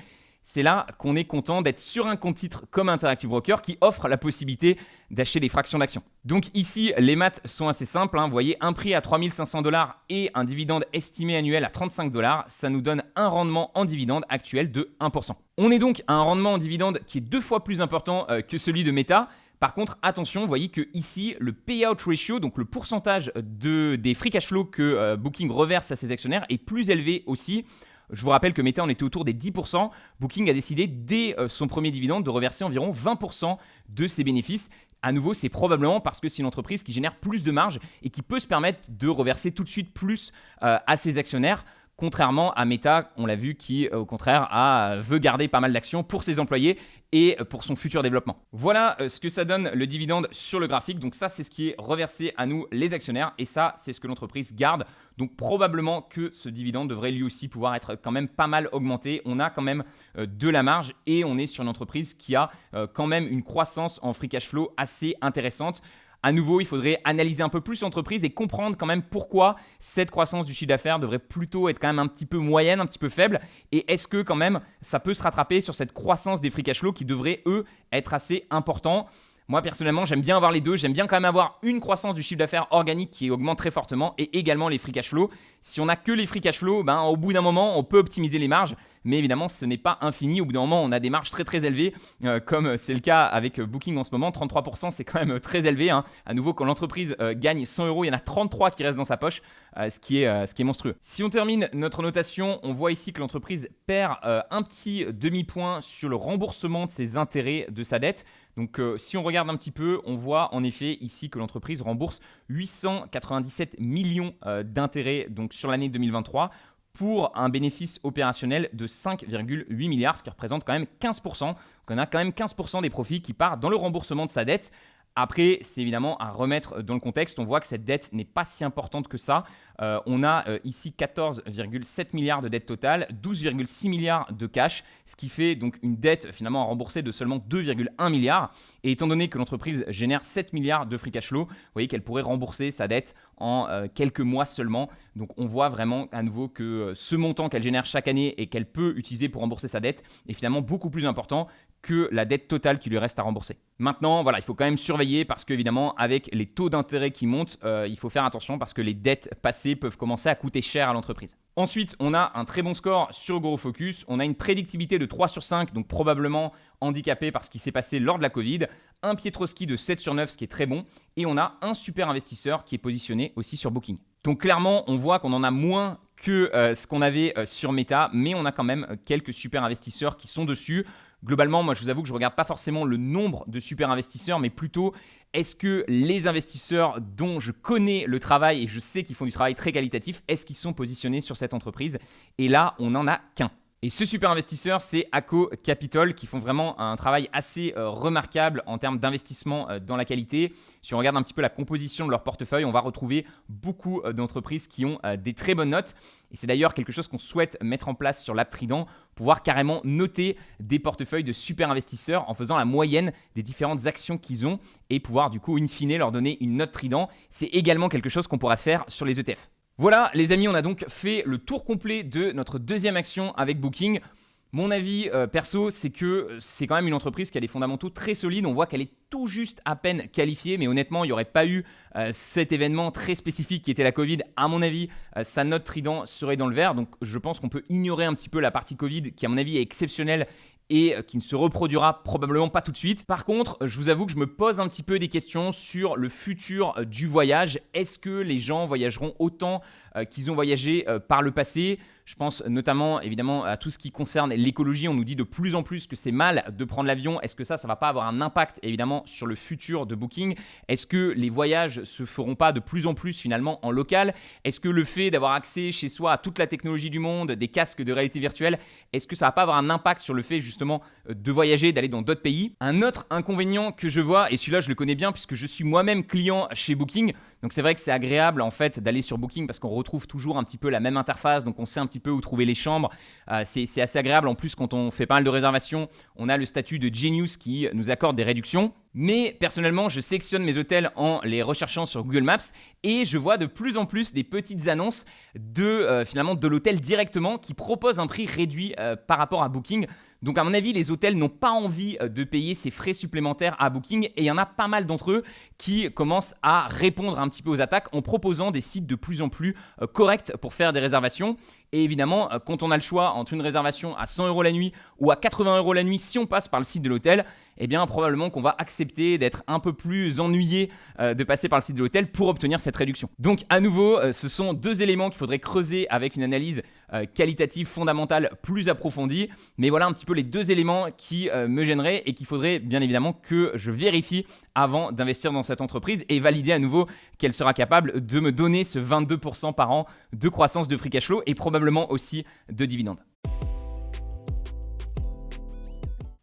C'est là qu'on est content d'être sur un compte titre comme Interactive Brokers qui offre la possibilité d'acheter des fractions d'actions. Donc ici, les maths sont assez simples. Vous voyez, un prix à 3 500 $ et un dividende estimé annuel à 35 $, ça nous donne un rendement en dividende actuel de 1%. On est donc à un rendement en dividende qui est 2 fois plus important que celui de Meta. Par contre, attention, vous voyez que ici, le payout ratio, donc le pourcentage des free cash flow que Booking reverse à ses actionnaires, est plus élevé aussi. Je vous rappelle que Meta en était autour des 10%. Booking a décidé dès son premier dividende de reverser environ 20% de ses bénéfices. À nouveau, c'est probablement parce que c'est une entreprise qui génère plus de marge et qui peut se permettre de reverser tout de suite plus à ses actionnaires. Contrairement à Meta, on l'a vu, qui au contraire veut garder pas mal d'actions pour ses employés et pour son futur développement. Voilà ce que ça donne le dividende sur le graphique. Donc ça, c'est ce qui est reversé à nous, les actionnaires. Et ça, c'est ce que l'entreprise garde. Donc probablement que ce dividende devrait lui aussi pouvoir être quand même pas mal augmenté. On a quand même de la marge et on est sur une entreprise qui a quand même une croissance en free cash flow assez intéressante. À nouveau, il faudrait analyser un peu plus l'entreprise et comprendre quand même pourquoi cette croissance du chiffre d'affaires devrait plutôt être quand même un petit peu moyenne, un petit peu faible. Et est-ce que quand même ça peut se rattraper sur cette croissance des free cash flow qui devrait, eux, être assez important. Moi, personnellement, j'aime bien avoir les deux. J'aime bien quand même avoir une croissance du chiffre d'affaires organique qui augmente très fortement et également les free cash flow. Si on n'a que les free cash flow, au bout d'un moment, on peut optimiser les marges. Mais évidemment, ce n'est pas infini. Au bout d'un moment, on a des marges très très élevées, comme c'est le cas avec Booking en ce moment. 33%, c'est quand même très élevé. À nouveau, quand l'entreprise gagne 100 €, il y en a 33 qui restent dans sa poche, ce qui est monstrueux. Si on termine notre notation, on voit ici que l'entreprise perd un petit demi-point sur le remboursement de ses intérêts de sa dette. Donc si on regarde un petit peu, on voit en effet ici que l'entreprise rembourse 897 millions d'intérêts donc sur l'année 2023 pour un bénéfice opérationnel de 5,8 milliards, ce qui représente quand même 15%. Donc on a quand même 15% des profits qui partent dans le remboursement de sa dette. Après, c'est évidemment à remettre dans le contexte. On voit que cette dette n'est pas si importante que ça. On a ici 14,7 milliards de dette totale, 12,6 milliards de cash, ce qui fait donc une dette finalement à rembourser de seulement 2,1 milliards. Et étant donné que l'entreprise génère 7 milliards de free cash flow, vous voyez qu'elle pourrait rembourser sa dette en quelques mois seulement. Donc on voit vraiment à nouveau que ce montant qu'elle génère chaque année et qu'elle peut utiliser pour rembourser sa dette est finalement beaucoup plus important que la dette totale qui lui reste à rembourser. Maintenant, voilà, il faut quand même surveiller parce qu'évidemment, avec les taux d'intérêt qui montent, il faut faire attention parce que les dettes passées peuvent commencer à coûter cher à l'entreprise. Ensuite, on a un très bon score sur GoroFocus. On a une prédictibilité de 3 sur 5, donc probablement handicapé par ce qui s'est passé lors de la Covid. Un Pietrowski de 7 sur 9, ce qui est très bon. Et on a un super investisseur qui est positionné aussi sur Booking. Donc clairement, on voit qu'on en a moins que ce qu'on avait sur Meta, mais on a quand même quelques super investisseurs qui sont dessus. Globalement, moi, je vous avoue que je ne regarde pas forcément le nombre de super investisseurs, mais plutôt est-ce que les investisseurs dont je connais le travail et je sais qu'ils font du travail très qualitatif, est-ce qu'ils sont positionnés sur cette entreprise? Et là, on n'en a qu'un. Et ce super investisseur, c'est Acco Capital qui font vraiment un travail assez remarquable en termes d'investissement dans la qualité. Si on regarde un petit peu la composition de leur portefeuille, on va retrouver beaucoup d'entreprises qui ont des très bonnes notes. Et c'est d'ailleurs quelque chose qu'on souhaite mettre en place sur l'app Trident, pouvoir carrément noter des portefeuilles de super investisseurs en faisant la moyenne des différentes actions qu'ils ont et pouvoir du coup in fine leur donner une note Trident. C'est également quelque chose qu'on pourra faire sur les ETF. Voilà les amis, on a donc fait le tour complet de notre deuxième action avec Booking. Mon avis perso, c'est que c'est quand même une entreprise qui a des fondamentaux très solides. On voit qu'elle est tout juste à peine qualifiée, mais honnêtement, il n'y aurait pas eu cet événement très spécifique qui était la Covid. À mon avis, sa note Trident serait dans le vert. Donc je pense qu'on peut ignorer un petit peu la partie Covid qui, à mon avis, est exceptionnelle et qui ne se reproduira probablement pas tout de suite. Par contre, je vous avoue que je me pose un petit peu des questions sur le futur du voyage. Est-ce que les gens voyageront autant qu'ils ont voyagé par le passé ? Je pense notamment évidemment à tout ce qui concerne l'écologie. On nous dit de plus en plus que c'est mal de prendre l'avion. Est-ce que ça va pas avoir un impact évidemment sur le futur de Booking ? Est-ce que les voyages se feront pas de plus en plus finalement en local ? Est-ce que le fait d'avoir accès chez soi à toute la technologie du monde, des casques de réalité virtuelle, est-ce que ça va pas avoir un impact sur le fait justement de voyager, d'aller dans d'autres pays ? Un autre inconvénient que je vois, et celui-là je le connais bien puisque je suis moi-même client chez Booking, donc c'est vrai que c'est agréable en fait d'aller sur Booking parce qu'on retrouve toujours un petit peu la même interface, donc on sait un petit peu où trouver les chambres. C'est assez agréable. En plus, quand on fait pas mal de réservations, on a le statut de Genius qui nous accorde des réductions. Mais personnellement, je sélectionne mes hôtels en les recherchant sur Google Maps et je vois de plus en plus des petites annonces finalement de l'hôtel directement qui propose un prix réduit par rapport à Booking. Donc à mon avis, les hôtels n'ont pas envie de payer ces frais supplémentaires à Booking et il y en a pas mal d'entre eux qui commencent à répondre un petit peu aux attaques en proposant des sites de plus en plus corrects pour faire des réservations. Et évidemment, quand on a le choix entre une réservation à 100 € la nuit ou à 80 € la nuit si on passe par le site de l'hôtel, eh bien probablement qu'on va accepter d'être un peu plus ennuyé de passer par le site de l'hôtel pour obtenir cette réduction. Donc à nouveau, ce sont deux éléments qu'il faudrait creuser avec une analyse qualitatives, fondamentales, plus approfondies. Mais voilà un petit peu les deux éléments qui me gêneraient et qu'il faudrait bien évidemment que je vérifie avant d'investir dans cette entreprise et valider à nouveau qu'elle sera capable de me donner ce 22% par an de croissance de free cash flow et probablement aussi de dividendes.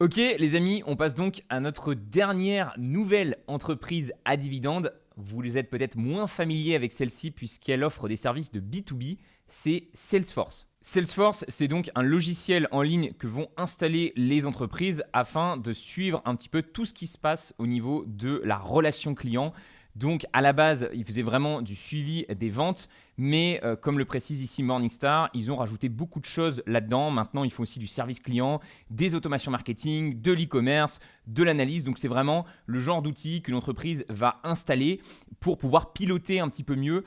Ok les amis, on passe donc à notre dernière nouvelle entreprise à dividendes. Vous êtes peut-être moins familier avec celle-ci puisqu'elle offre des services de B2B, c'est Salesforce. Salesforce, c'est donc un logiciel en ligne que vont installer les entreprises afin de suivre un petit peu tout ce qui se passe au niveau de la relation client. Donc à la base, ils faisaient vraiment du suivi des ventes, mais comme le précise ici Morningstar, ils ont rajouté beaucoup de choses là-dedans. Maintenant, ils font aussi du service client, des automations marketing, de l'e-commerce, de l'analyse. Donc c'est vraiment le genre d'outil qu'une entreprise va installer pour pouvoir piloter un petit peu mieux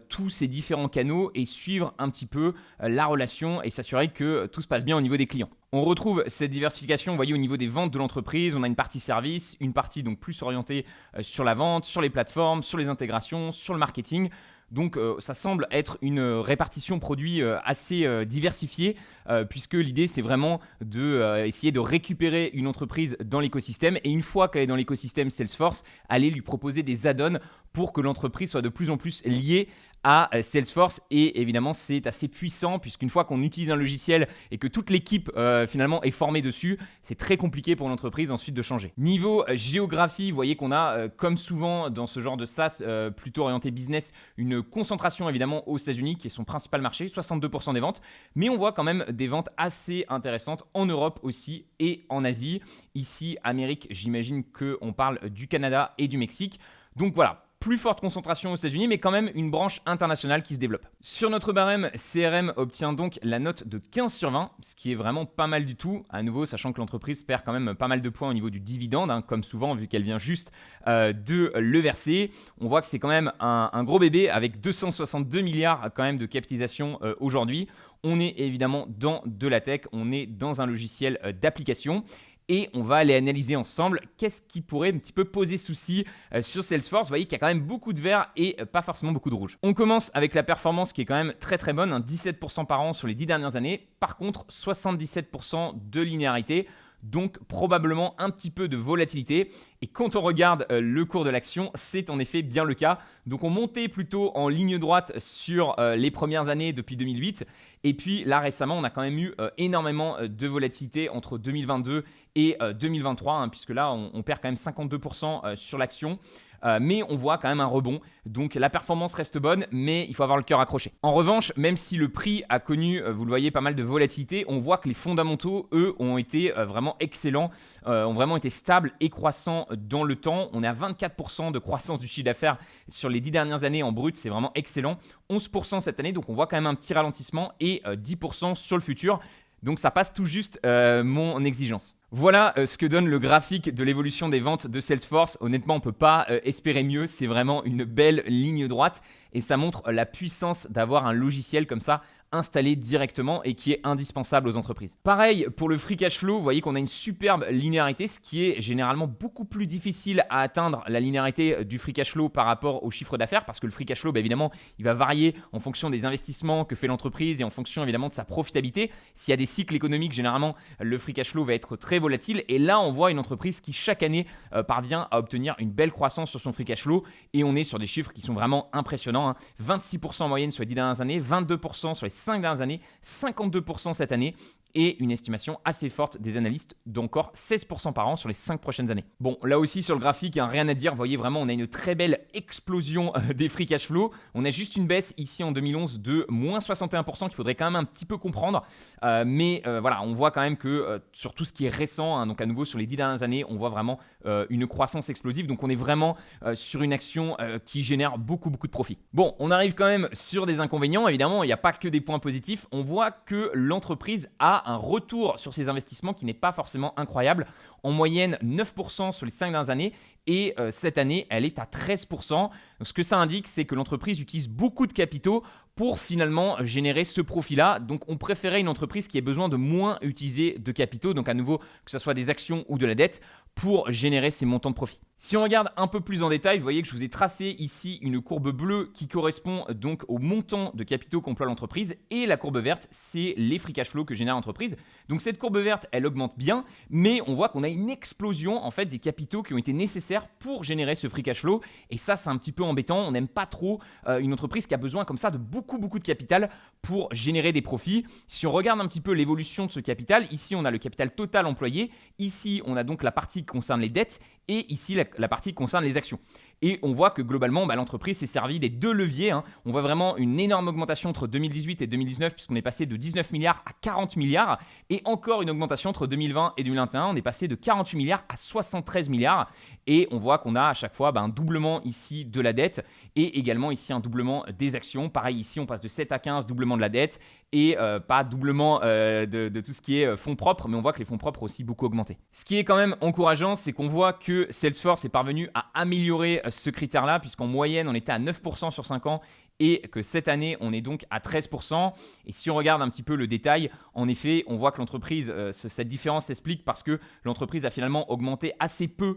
tous ces différents canaux et suivre un petit peu la relation et s'assurer que tout se passe bien au niveau des clients. On retrouve cette diversification, vous voyez, au niveau des ventes de l'entreprise. On a une partie service, une partie donc plus orientée sur la vente, sur les plateformes, sur les intégrations, sur le marketing. Donc ça semble être une répartition produit assez diversifiée puisque l'idée c'est vraiment d'essayer de récupérer une entreprise dans l'écosystème et une fois qu'elle est dans l'écosystème Salesforce, aller lui proposer des add-ons pour que l'entreprise soit de plus en plus liée à Salesforce et évidemment c'est assez puissant puisqu'une fois qu'on utilise un logiciel et que toute l'équipe finalement est formée dessus, c'est très compliqué pour l'entreprise ensuite de changer. Niveau géographie, vous voyez qu'on a comme souvent dans ce genre de SaaS plutôt orienté business, une concentration évidemment aux États-Unis qui est son principal marché, 62% des ventes, mais on voit quand même des ventes assez intéressantes en Europe aussi et en Asie. Ici, Amérique, j'imagine qu'on parle du Canada et du Mexique. Donc voilà. Plus forte concentration aux États-Unis, mais quand même une branche internationale qui se développe. Sur notre barème, CRM obtient donc la note de 15 sur 20, ce qui est vraiment pas mal du tout. À nouveau, sachant que l'entreprise perd quand même pas mal de points au niveau du dividende, comme souvent, vu qu'elle vient juste de le verser. On voit que c'est quand même un gros bébé avec 262 milliards quand même de capitalisation aujourd'hui. On est évidemment dans de la tech, on est dans un logiciel d'application. Et on va aller analyser ensemble qu'est-ce qui pourrait un petit peu poser souci sur Salesforce. Vous voyez qu'il y a quand même beaucoup de vert et pas forcément beaucoup de rouge. On commence avec la performance qui est quand même très très bonne, 17% par an sur les 10 dernières années. Par contre, 77% de linéarité. Donc probablement un petit peu de volatilité. Et quand on regarde le cours de l'action, c'est en effet bien le cas. Donc on montait plutôt en ligne droite sur les premières années depuis 2008. Et puis là récemment, on a quand même eu énormément de volatilité entre 2022 et 2023, puisque là on perd quand même 52% sur l'action. Mais on voit quand même un rebond. Donc la performance reste bonne, mais il faut avoir le cœur accroché. En revanche, même si le prix a connu, vous le voyez, pas mal de volatilité, on voit que les fondamentaux, eux, ont été vraiment excellents, ont vraiment été stables et croissants dans le temps. On est à 24% de croissance du chiffre d'affaires sur les 10 dernières années en brut, c'est vraiment excellent. 11% cette année, donc on voit quand même un petit ralentissement et 10% sur le futur. Donc ça passe tout juste mon exigence. Voilà ce que donne le graphique de l'évolution des ventes de Salesforce. Honnêtement, on ne peut pas espérer mieux. C'est vraiment une belle ligne droite et ça montre la puissance d'avoir un logiciel comme ça installé directement et qui est indispensable aux entreprises. Pareil pour le free cash flow, vous voyez qu'on a une superbe linéarité, ce qui est généralement beaucoup plus difficile à atteindre, la linéarité du free cash flow par rapport au chiffre d'affaires, parce que le free cash flow, évidemment, il va varier en fonction des investissements que fait l'entreprise et en fonction évidemment de sa profitabilité. S'il y a des cycles économiques, généralement, le free cash flow va être très volatile et là, on voit une entreprise qui chaque année parvient à obtenir une belle croissance sur son free cash flow et on est sur des chiffres qui sont vraiment impressionnants. 26% en moyenne sur les 10 dernières années, 22% sur les 5 dernières années, 52% cette année et une estimation assez forte des analystes d'encore 16% par an sur les 5 prochaines années. Bon, là aussi sur le graphique, rien à dire. Vous voyez vraiment, on a une très belle explosion des free cash flow. On a juste une baisse ici en 2011 de moins 61% qu'il faudrait quand même un petit peu comprendre. Mais voilà, on voit quand même que sur tout ce qui est récent, donc à nouveau sur les 10 dernières années, on voit vraiment une croissance explosive. Donc on est vraiment sur une action qui génère beaucoup de profit. Bon, on arrive quand même sur des inconvénients. Évidemment, il n'y a pas que des points positifs. On voit que l'entreprise a un retour sur ses investissements qui n'est pas forcément incroyable. En moyenne, 9% sur les 5 dernières années et cette année, elle est à 13%. Donc, ce que ça indique, c'est que l'entreprise utilise beaucoup de capitaux pour finalement générer ce profit-là. Donc, on préférait une entreprise qui ait besoin de moins utiliser de capitaux, donc à nouveau, que ce soit des actions ou de la dette, pour générer ces montants de profit. Si on regarde un peu plus en détail, vous voyez que je vous ai tracé ici une courbe bleue qui correspond donc au montant de capitaux qu'emploie l'entreprise et la courbe verte, c'est les free cash flow que génère l'entreprise. Donc cette courbe verte, elle augmente bien, mais on voit qu'on a une explosion en fait des capitaux qui ont été nécessaires pour générer ce free cash flow et ça c'est un petit peu embêtant, on n'aime pas trop une entreprise qui a besoin comme ça de beaucoup de capital pour générer des profits. Si on regarde un petit peu l'évolution de ce capital, ici on a le capital total employé, ici on a donc la partie qui concerne les dettes et ici la partie qui concerne les actions. Et on voit que globalement, l'entreprise s'est servie des deux leviers. On voit vraiment une énorme augmentation entre 2018 et 2019 puisqu'on est passé de 19 milliards à 40 milliards. Et encore une augmentation entre 2020 et 2021. On est passé de 48 milliards à 73 milliards. Et on voit qu'on a à chaque fois un doublement ici de la dette et également ici un doublement des actions. Pareil ici, on passe de 7 à 15, doublement de la dette et pas doublement de tout ce qui est fonds propres. Mais on voit que les fonds propres ont aussi beaucoup augmenté. Ce qui est quand même encourageant, c'est qu'on voit que Salesforce est parvenu à améliorer ce critère-là, puisqu'en moyenne, on était à 9% sur 5 ans et que cette année, on est donc à 13%. Et si on regarde un petit peu le détail, en effet, on voit que l'entreprise, cette différence s'explique parce que l'entreprise a finalement augmenté assez peu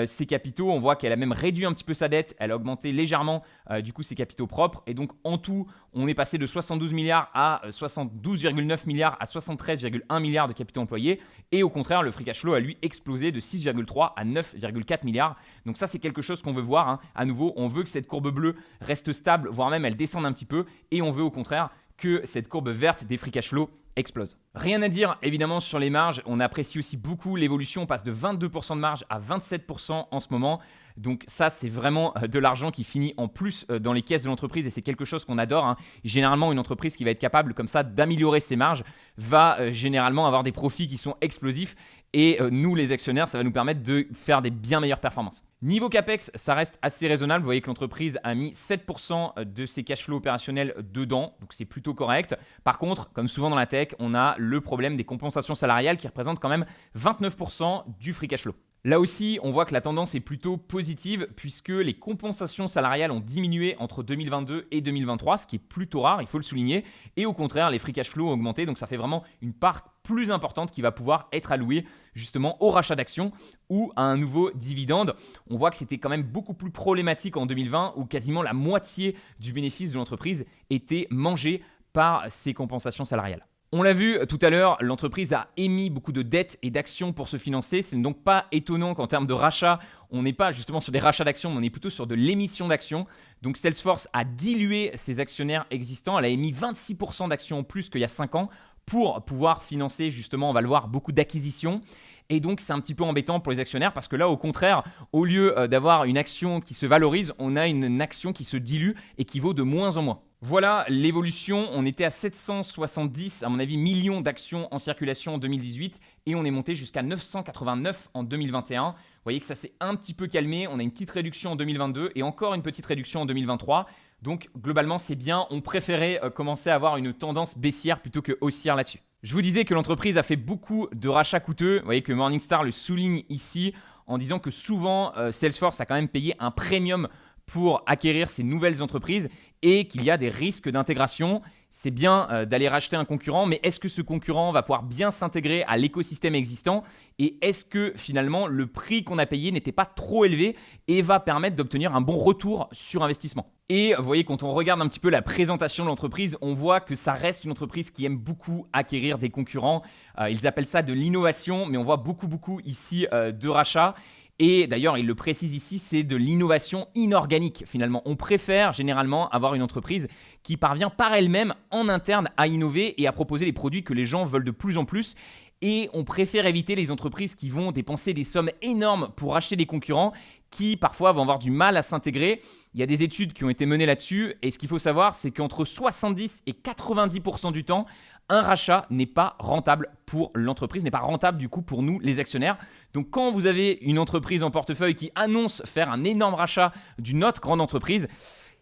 ses capitaux. On voit qu'elle a même réduit un petit peu sa dette, elle a augmenté légèrement du coup ses capitaux propres. Et donc en tout, on est passé de 72 milliards à 72,9 milliards à 73,1 milliards de capitaux employés. Et au contraire, le free cash flow a lui explosé de 6,3 à 9,4 milliards. Donc ça, c'est quelque chose qu'on veut voir. À nouveau, on veut que cette courbe bleue reste stable, voire même elle descende un petit peu. Et on veut au contraire que cette courbe verte des free cash flow explose. Rien à dire évidemment sur les marges, on apprécie aussi beaucoup l'évolution, on passe de 22% de marge à 27% en ce moment. Donc ça, c'est vraiment de l'argent qui finit en plus dans les caisses de l'entreprise et c'est quelque chose qu'on adore. Généralement, une entreprise qui va être capable comme ça d'améliorer ses marges va généralement avoir des profits qui sont explosifs et nous, les actionnaires, ça va nous permettre de faire des bien meilleures performances. Niveau CAPEX, ça reste assez raisonnable. Vous voyez que l'entreprise a mis 7% de ses cash flows opérationnels dedans, donc c'est plutôt correct. Par contre, comme souvent dans la tech, on a le problème des compensations salariales qui représentent quand même 29% du free cash flow. Là aussi, on voit que la tendance est plutôt positive puisque les compensations salariales ont diminué entre 2022 et 2023, ce qui est plutôt rare, il faut le souligner. Et au contraire, les free cash flow ont augmenté, donc ça fait vraiment une part plus importante qui va pouvoir être allouée justement au rachat d'actions ou à un nouveau dividende. On voit que c'était quand même beaucoup plus problématique en 2020 où quasiment la moitié du bénéfice de l'entreprise était mangé par ces compensations salariales. On l'a vu tout à l'heure, l'entreprise a émis beaucoup de dettes et d'actions pour se financer. C'est donc pas étonnant qu'en termes de rachat, on n'est pas justement sur des rachats d'actions, mais on est plutôt sur de l'émission d'actions. Donc Salesforce a dilué ses actionnaires existants. Elle a émis 26% d'actions en plus qu'il y a 5 ans pour pouvoir financer justement, on va le voir, beaucoup d'acquisitions. Et donc, c'est un petit peu embêtant pour les actionnaires parce que là, au contraire, au lieu d'avoir une action qui se valorise, on a une action qui se dilue et qui vaut de moins en moins. Voilà l'évolution. On était à 770, à mon avis, millions d'actions en circulation en 2018 et on est monté jusqu'à 989 en 2021. Vous voyez que ça s'est un petit peu calmé. On a une petite réduction en 2022 et encore une petite réduction en 2023. Donc, globalement, c'est bien. On préférait commencer à avoir une tendance baissière plutôt que haussière là-dessus. Je vous disais que l'entreprise a fait beaucoup de rachats coûteux. Vous voyez que Morningstar le souligne ici en disant que souvent, Salesforce a quand même payé un premium pour acquérir ces nouvelles entreprises et qu'il y a des risques d'intégration. C'est bien d'aller racheter un concurrent, mais est-ce que ce concurrent va pouvoir bien s'intégrer à l'écosystème existant et est-ce que finalement le prix qu'on a payé n'était pas trop élevé et va permettre d'obtenir un bon retour sur investissement? Et vous voyez, quand on regarde un petit peu la présentation de l'entreprise, on voit que ça reste une entreprise qui aime beaucoup acquérir des concurrents. Ils appellent ça de l'innovation, mais on voit beaucoup ici de rachats. Et d'ailleurs, il le précise ici, c'est de l'innovation inorganique finalement. On préfère généralement avoir une entreprise qui parvient par elle-même en interne à innover et à proposer des produits que les gens veulent de plus en plus. Et on préfère éviter les entreprises qui vont dépenser des sommes énormes pour acheter des concurrents qui parfois vont avoir du mal à s'intégrer. Il y a des études qui ont été menées là-dessus et ce qu'il faut savoir, c'est qu'entre 70 et 90% du temps, un rachat n'est pas rentable pour l'entreprise, n'est pas rentable du coup pour nous les actionnaires. Donc quand vous avez une entreprise en portefeuille qui annonce faire un énorme rachat d'une autre grande entreprise,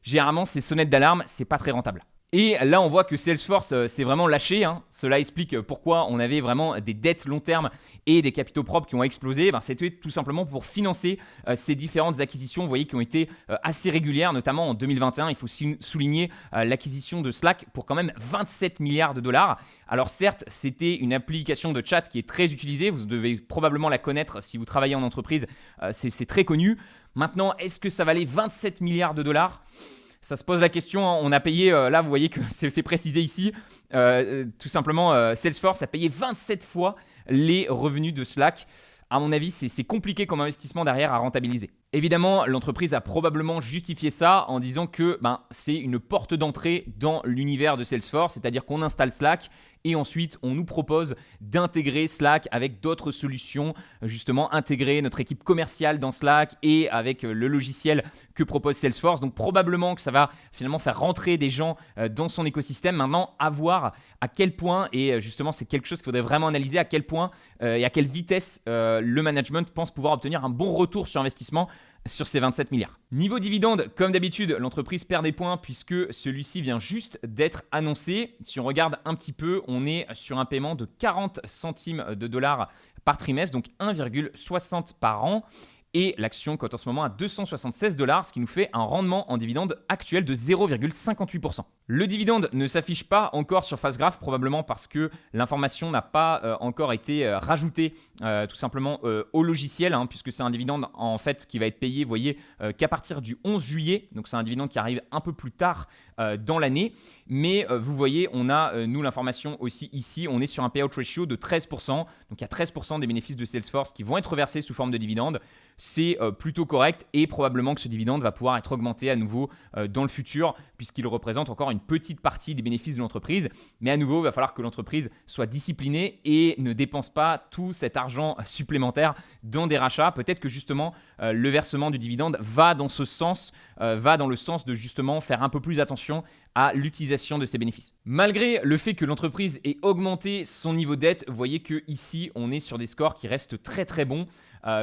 généralement c'est sonnette d'alarme, c'est pas très rentable. Et là, on voit que Salesforce s'est vraiment lâché. Cela explique pourquoi on avait vraiment des dettes long terme et des capitaux propres qui ont explosé. C'était tout simplement pour financer ces différentes acquisitions, vous voyez, qui ont été assez régulières, notamment en 2021. Il faut souligner l'acquisition de Slack pour quand même 27 milliards de dollars. Alors certes, c'était une application de chat qui est très utilisée. Vous devez probablement la connaître si vous travaillez en entreprise. C'est très connu. Maintenant, est-ce que ça valait 27 milliards de dollars ? Ça se pose la question, on a payé, là vous voyez que c'est précisé ici, tout simplement Salesforce a payé 27 fois les revenus de Slack. À mon avis, c'est compliqué comme investissement derrière à rentabiliser. Évidemment, l'entreprise a probablement justifié ça en disant que c'est une porte d'entrée dans l'univers de Salesforce, c'est-à-dire qu'on installe Slack et ensuite on nous propose d'intégrer Slack avec d'autres solutions, justement intégrer notre équipe commerciale dans Slack et avec le logiciel que propose Salesforce. Donc probablement que ça va finalement faire rentrer des gens dans son écosystème. Maintenant, à voir à quel point, et justement c'est quelque chose qu'il faudrait vraiment analyser, à quel point et à quelle vitesse le management pense pouvoir obtenir un bon retour sur investissement sur ces 27 milliards. Niveau dividende, comme d'habitude, l'entreprise perd des points puisque celui-ci vient juste d'être annoncé. Si on regarde un petit peu, on est sur un paiement de 40 centimes de dollars par trimestre, donc 1,60 par an. Et l'action cote en ce moment à 276 $, ce qui nous fait un rendement en dividende actuel de 0,58%. Le dividende ne s'affiche pas encore sur FastGraph, probablement parce que l'information n'a pas encore été rajoutée tout simplement au logiciel, puisque c'est un dividende en fait qui va être payé, vous voyez, qu'à partir du 11 juillet. Donc c'est un dividende qui arrive un peu plus tard dans l'année. Mais vous voyez, on a nous l'information aussi ici, on est sur un payout ratio de 13%. Donc il y a 13% des bénéfices de Salesforce qui vont être versés sous forme de dividende. C'est plutôt correct et probablement que ce dividende va pouvoir être augmenté à nouveau dans le futur puisqu'il représente encore une petite partie des bénéfices de l'entreprise. Mais à nouveau, il va falloir que l'entreprise soit disciplinée et ne dépense pas tout cet argent supplémentaire dans des rachats. Peut-être que justement le versement du dividende va dans ce sens, va dans le sens de justement faire un peu plus attention à l'utilisation de ces bénéfices. Malgré le fait que l'entreprise ait augmenté son niveau de dette, vous voyez qu'ici on est sur des scores qui restent très très bons.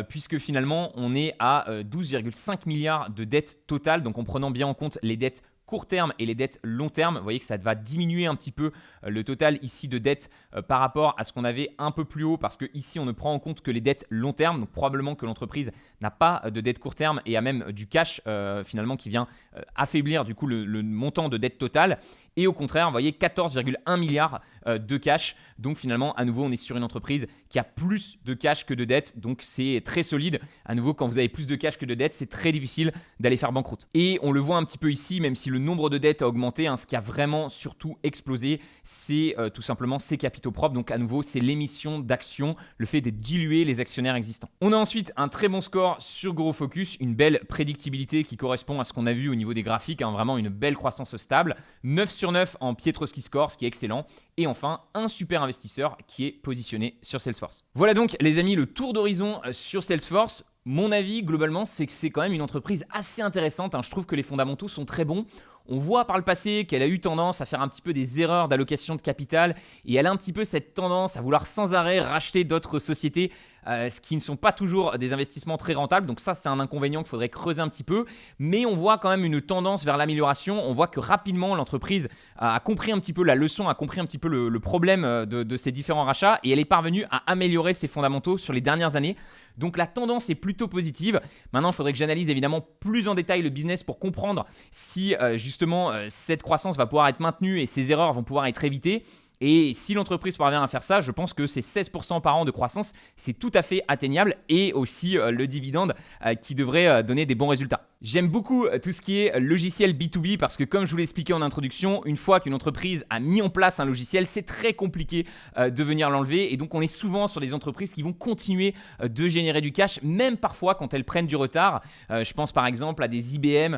Puisque finalement on est à 12,5 milliards de dettes totales, donc en prenant bien en compte les dettes court terme et les dettes long terme. Vous voyez que ça va diminuer un petit peu le total ici de dettes par rapport à ce qu'on avait un peu plus haut parce que ici on ne prend en compte que les dettes long terme, donc probablement que l'entreprise n'a pas de dettes court terme et a même du cash finalement qui vient affaiblir du coup le montant de dette totale. Et au contraire, vous voyez 14,1 milliards de cash. Donc finalement, à nouveau, on est sur une entreprise qui a plus de cash que de dettes. Donc c'est très solide. À nouveau, quand vous avez plus de cash que de dettes, c'est très difficile d'aller faire banqueroute. Et on le voit un petit peu ici, même si le nombre de dettes a augmenté, ce qui a vraiment surtout explosé, c'est tout simplement ces capitaux propres. Donc à nouveau, c'est l'émission d'actions, le fait de diluer les actionnaires existants. On a ensuite un très bon score sur GrowFocus, une belle prédictibilité qui correspond à ce qu'on a vu au niveau des graphiques, vraiment une belle croissance stable. 9 sur 9 en Pietrowski Score, ce qui est excellent. Et enfin, un super investisseur qui est positionné sur Salesforce. Voilà donc les amis, le tour d'horizon sur Salesforce. Mon avis, globalement, c'est que c'est quand même une entreprise assez intéressante. Je trouve que les fondamentaux sont très bons. On voit par le passé qu'elle a eu tendance à faire un petit peu des erreurs d'allocation de capital et elle a un petit peu cette tendance à vouloir sans arrêt racheter d'autres sociétés ce qui ne sont pas toujours des investissements très rentables. Donc ça, c'est un inconvénient qu'il faudrait creuser un petit peu. Mais on voit quand même une tendance vers l'amélioration. On voit que rapidement, l'entreprise a compris un petit peu la leçon, a compris un petit peu le problème de ces différents rachats et elle est parvenue à améliorer ses fondamentaux sur les dernières années. Donc la tendance est plutôt positive. Maintenant, il faudrait que j'analyse évidemment plus en détail le business pour comprendre si justement cette croissance va pouvoir être maintenue et ces erreurs vont pouvoir être évitées. Et si l'entreprise parvient à faire ça, je pense que ces 16% par an de croissance, c'est tout à fait atteignable et aussi le dividende qui devrait donner des bons résultats. J'aime beaucoup tout ce qui est logiciel B2B parce que comme je vous l'ai expliqué en introduction, une fois qu'une entreprise a mis en place un logiciel, c'est très compliqué de venir l'enlever et donc on est souvent sur des entreprises qui vont continuer de générer du cash, même parfois quand elles prennent du retard. Je pense par exemple à des IBM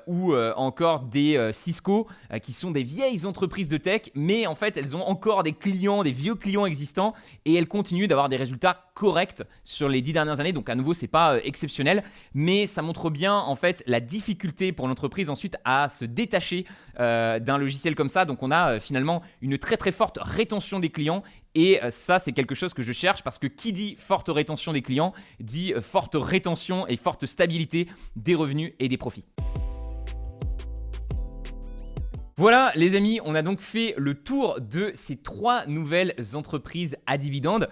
ou encore des Cisco qui sont des vieilles entreprises de tech, mais en fait elles ont encore des clients, des vieux clients existants et elles continuent d'avoir des résultats corrects sur les 10 dernières années. Donc à nouveau, c'est pas exceptionnel, mais ça montre bien en fait la difficulté pour l'entreprise ensuite à se détacher d'un logiciel comme ça. Donc on a finalement une très très forte rétention des clients et ça c'est quelque chose que je cherche parce que qui dit forte rétention des clients dit forte rétention et forte stabilité des revenus et des profits. Voilà les amis, on a donc fait le tour de ces 3 nouvelles entreprises à dividendes.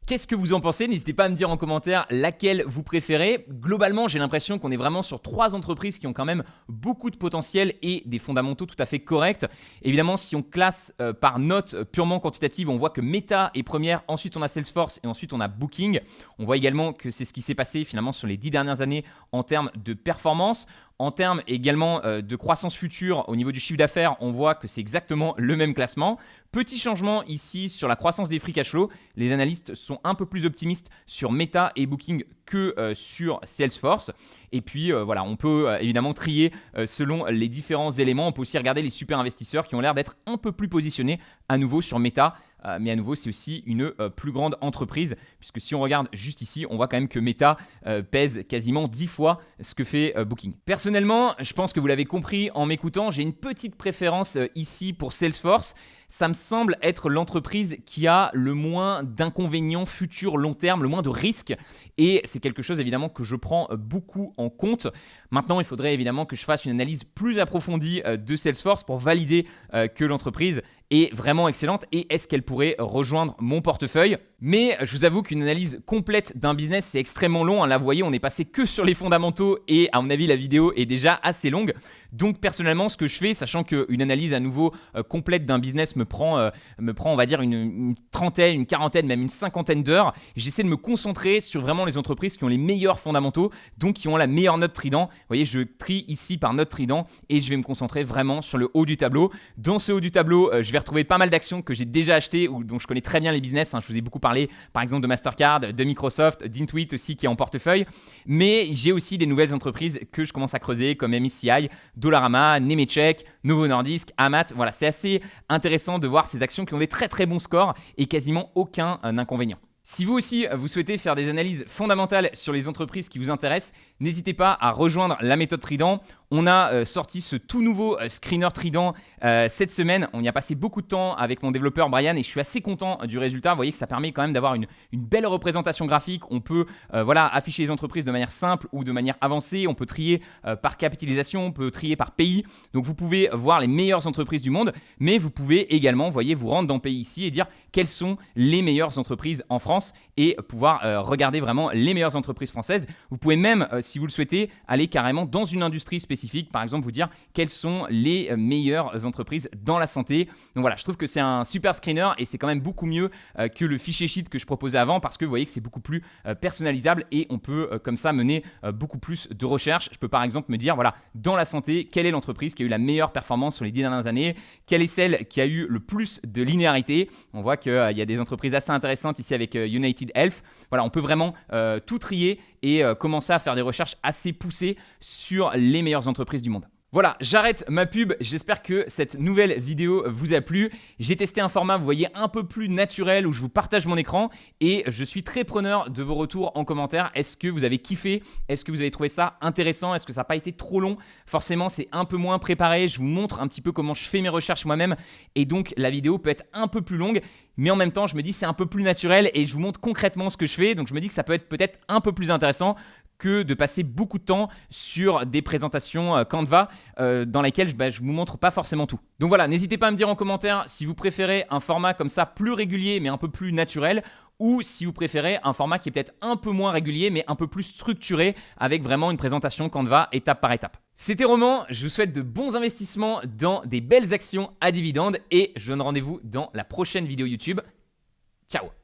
Qu'est-ce que vous en pensez? N'hésitez pas à me dire en commentaire laquelle vous préférez. Globalement, j'ai l'impression qu'on est vraiment sur 3 entreprises qui ont quand même beaucoup de potentiel et des fondamentaux tout à fait corrects. Évidemment, si on classe par note purement quantitative, on voit que Meta est première, ensuite on a Salesforce et ensuite on a Booking. On voit également que c'est ce qui s'est passé finalement sur les 10 dernières années en termes de performance. En termes également de croissance future au niveau du chiffre d'affaires, on voit que c'est exactement le même classement. Petit changement ici sur la croissance des free cash flow. Les analystes sont un peu plus optimistes sur Meta et Booking que sur Salesforce. Et puis voilà, on peut évidemment trier selon les différents éléments. On peut aussi regarder les super investisseurs qui ont l'air d'être un peu plus positionnés à nouveau sur Meta. Mais à nouveau, c'est aussi une plus grande entreprise, puisque si on regarde juste ici, on voit quand même que Meta pèse quasiment 10 fois ce que fait Booking. Personnellement, je pense que vous l'avez compris en m'écoutant, j'ai une petite préférence ici pour Salesforce. Ça me semble être l'entreprise qui a le moins d'inconvénients futurs long terme, le moins de risques. Et c'est quelque chose évidemment que je prends beaucoup en compte. Maintenant, il faudrait évidemment que je fasse une analyse plus approfondie de Salesforce pour valider que l'entreprise est vraiment excellente et est-ce qu'elle pourrait rejoindre mon portefeuille. Mais je vous avoue qu'une analyse complète d'un business, c'est extrêmement long. Là, vous voyez, on est passé que sur les fondamentaux et à mon avis, la vidéo est déjà assez longue. Donc personnellement, ce que je fais, sachant qu'une analyse à nouveau complète d'un business me prend, on va dire, une trentaine, une quarantaine, même une cinquantaine d'heures, j'essaie de me concentrer sur vraiment les entreprises qui ont les meilleurs fondamentaux, donc qui ont la meilleure note Trident. Vous voyez, je trie ici par note Trident et je vais me concentrer vraiment sur le haut du tableau. Dans ce haut du tableau, je vais retrouver pas mal d'actions que j'ai déjà achetées ou dont je connais très bien les business. Je vous ai beaucoup parlé, par exemple, de Mastercard, de Microsoft, d'Intuit aussi qui est en portefeuille. Mais j'ai aussi des nouvelles entreprises que je commence à creuser comme MSCI, Dollarama, Nemetschek, Novo Nordisk, Amat. Voilà, c'est assez intéressant de voir ces actions qui ont des très très bons scores et quasiment aucun inconvénient. Si vous aussi, vous souhaitez faire des analyses fondamentales sur les entreprises qui vous intéressent, n'hésitez pas à rejoindre la méthode Trident. On a sorti ce tout nouveau screener Trident cette semaine. On y a passé beaucoup de temps avec mon développeur Brian et je suis assez content du résultat. Vous voyez que ça permet quand même d'avoir une belle représentation graphique. On peut afficher les entreprises de manière simple ou de manière avancée. On peut trier par capitalisation, on peut trier par pays. Donc vous pouvez voir les meilleures entreprises du monde, mais vous pouvez également, vous voyez, vous rendre dans le pays ici et dire quelles sont les meilleures entreprises en France et pouvoir regarder vraiment les meilleures entreprises françaises. Vous pouvez même, si vous le souhaitez, aller carrément dans une industrie spécifique, par exemple vous dire quelles sont les meilleures entreprises dans la santé. Donc voilà, je trouve que c'est un super screener et c'est quand même beaucoup mieux que le fichier sheet que je proposais avant parce que vous voyez que c'est beaucoup plus personnalisable et on peut comme ça mener beaucoup plus de recherches. Je peux par exemple me dire, voilà, dans la santé, quelle est l'entreprise qui a eu la meilleure performance sur les 10 dernières années? Quelle est celle qui a eu le plus de linéarité? On voit qu'il y a des entreprises assez intéressantes ici avec United Health. Voilà, on peut vraiment tout trier et commencer à faire des recherches assez poussées sur les meilleures entreprises du monde. Voilà, j'arrête ma pub, j'espère que cette nouvelle vidéo vous a plu. J'ai testé un format, vous voyez, un peu plus naturel où je vous partage mon écran et je suis très preneur de vos retours en commentaire. Est-ce que vous avez kiffé? Est-ce que vous avez trouvé ça intéressant? Est-ce que ça n'a pas été trop long? Forcément, c'est un peu moins préparé. Je vous montre un petit peu comment je fais mes recherches moi-même et donc la vidéo peut être un peu plus longue. Mais en même temps, je me dis c'est un peu plus naturel et je vous montre concrètement ce que je fais. Donc je me dis que ça peut être peut-être un peu plus intéressant que de passer beaucoup de temps sur des présentations Canva dans lesquelles je vous montre pas forcément tout. Donc voilà, n'hésitez pas à me dire en commentaire si vous préférez un format comme ça plus régulier mais un peu plus naturel ou si vous préférez un format qui est peut-être un peu moins régulier mais un peu plus structuré avec vraiment une présentation Canva étape par étape. C'était Roman, je vous souhaite de bons investissements dans des belles actions à dividendes et je vous donne rendez-vous dans la prochaine vidéo YouTube. Ciao!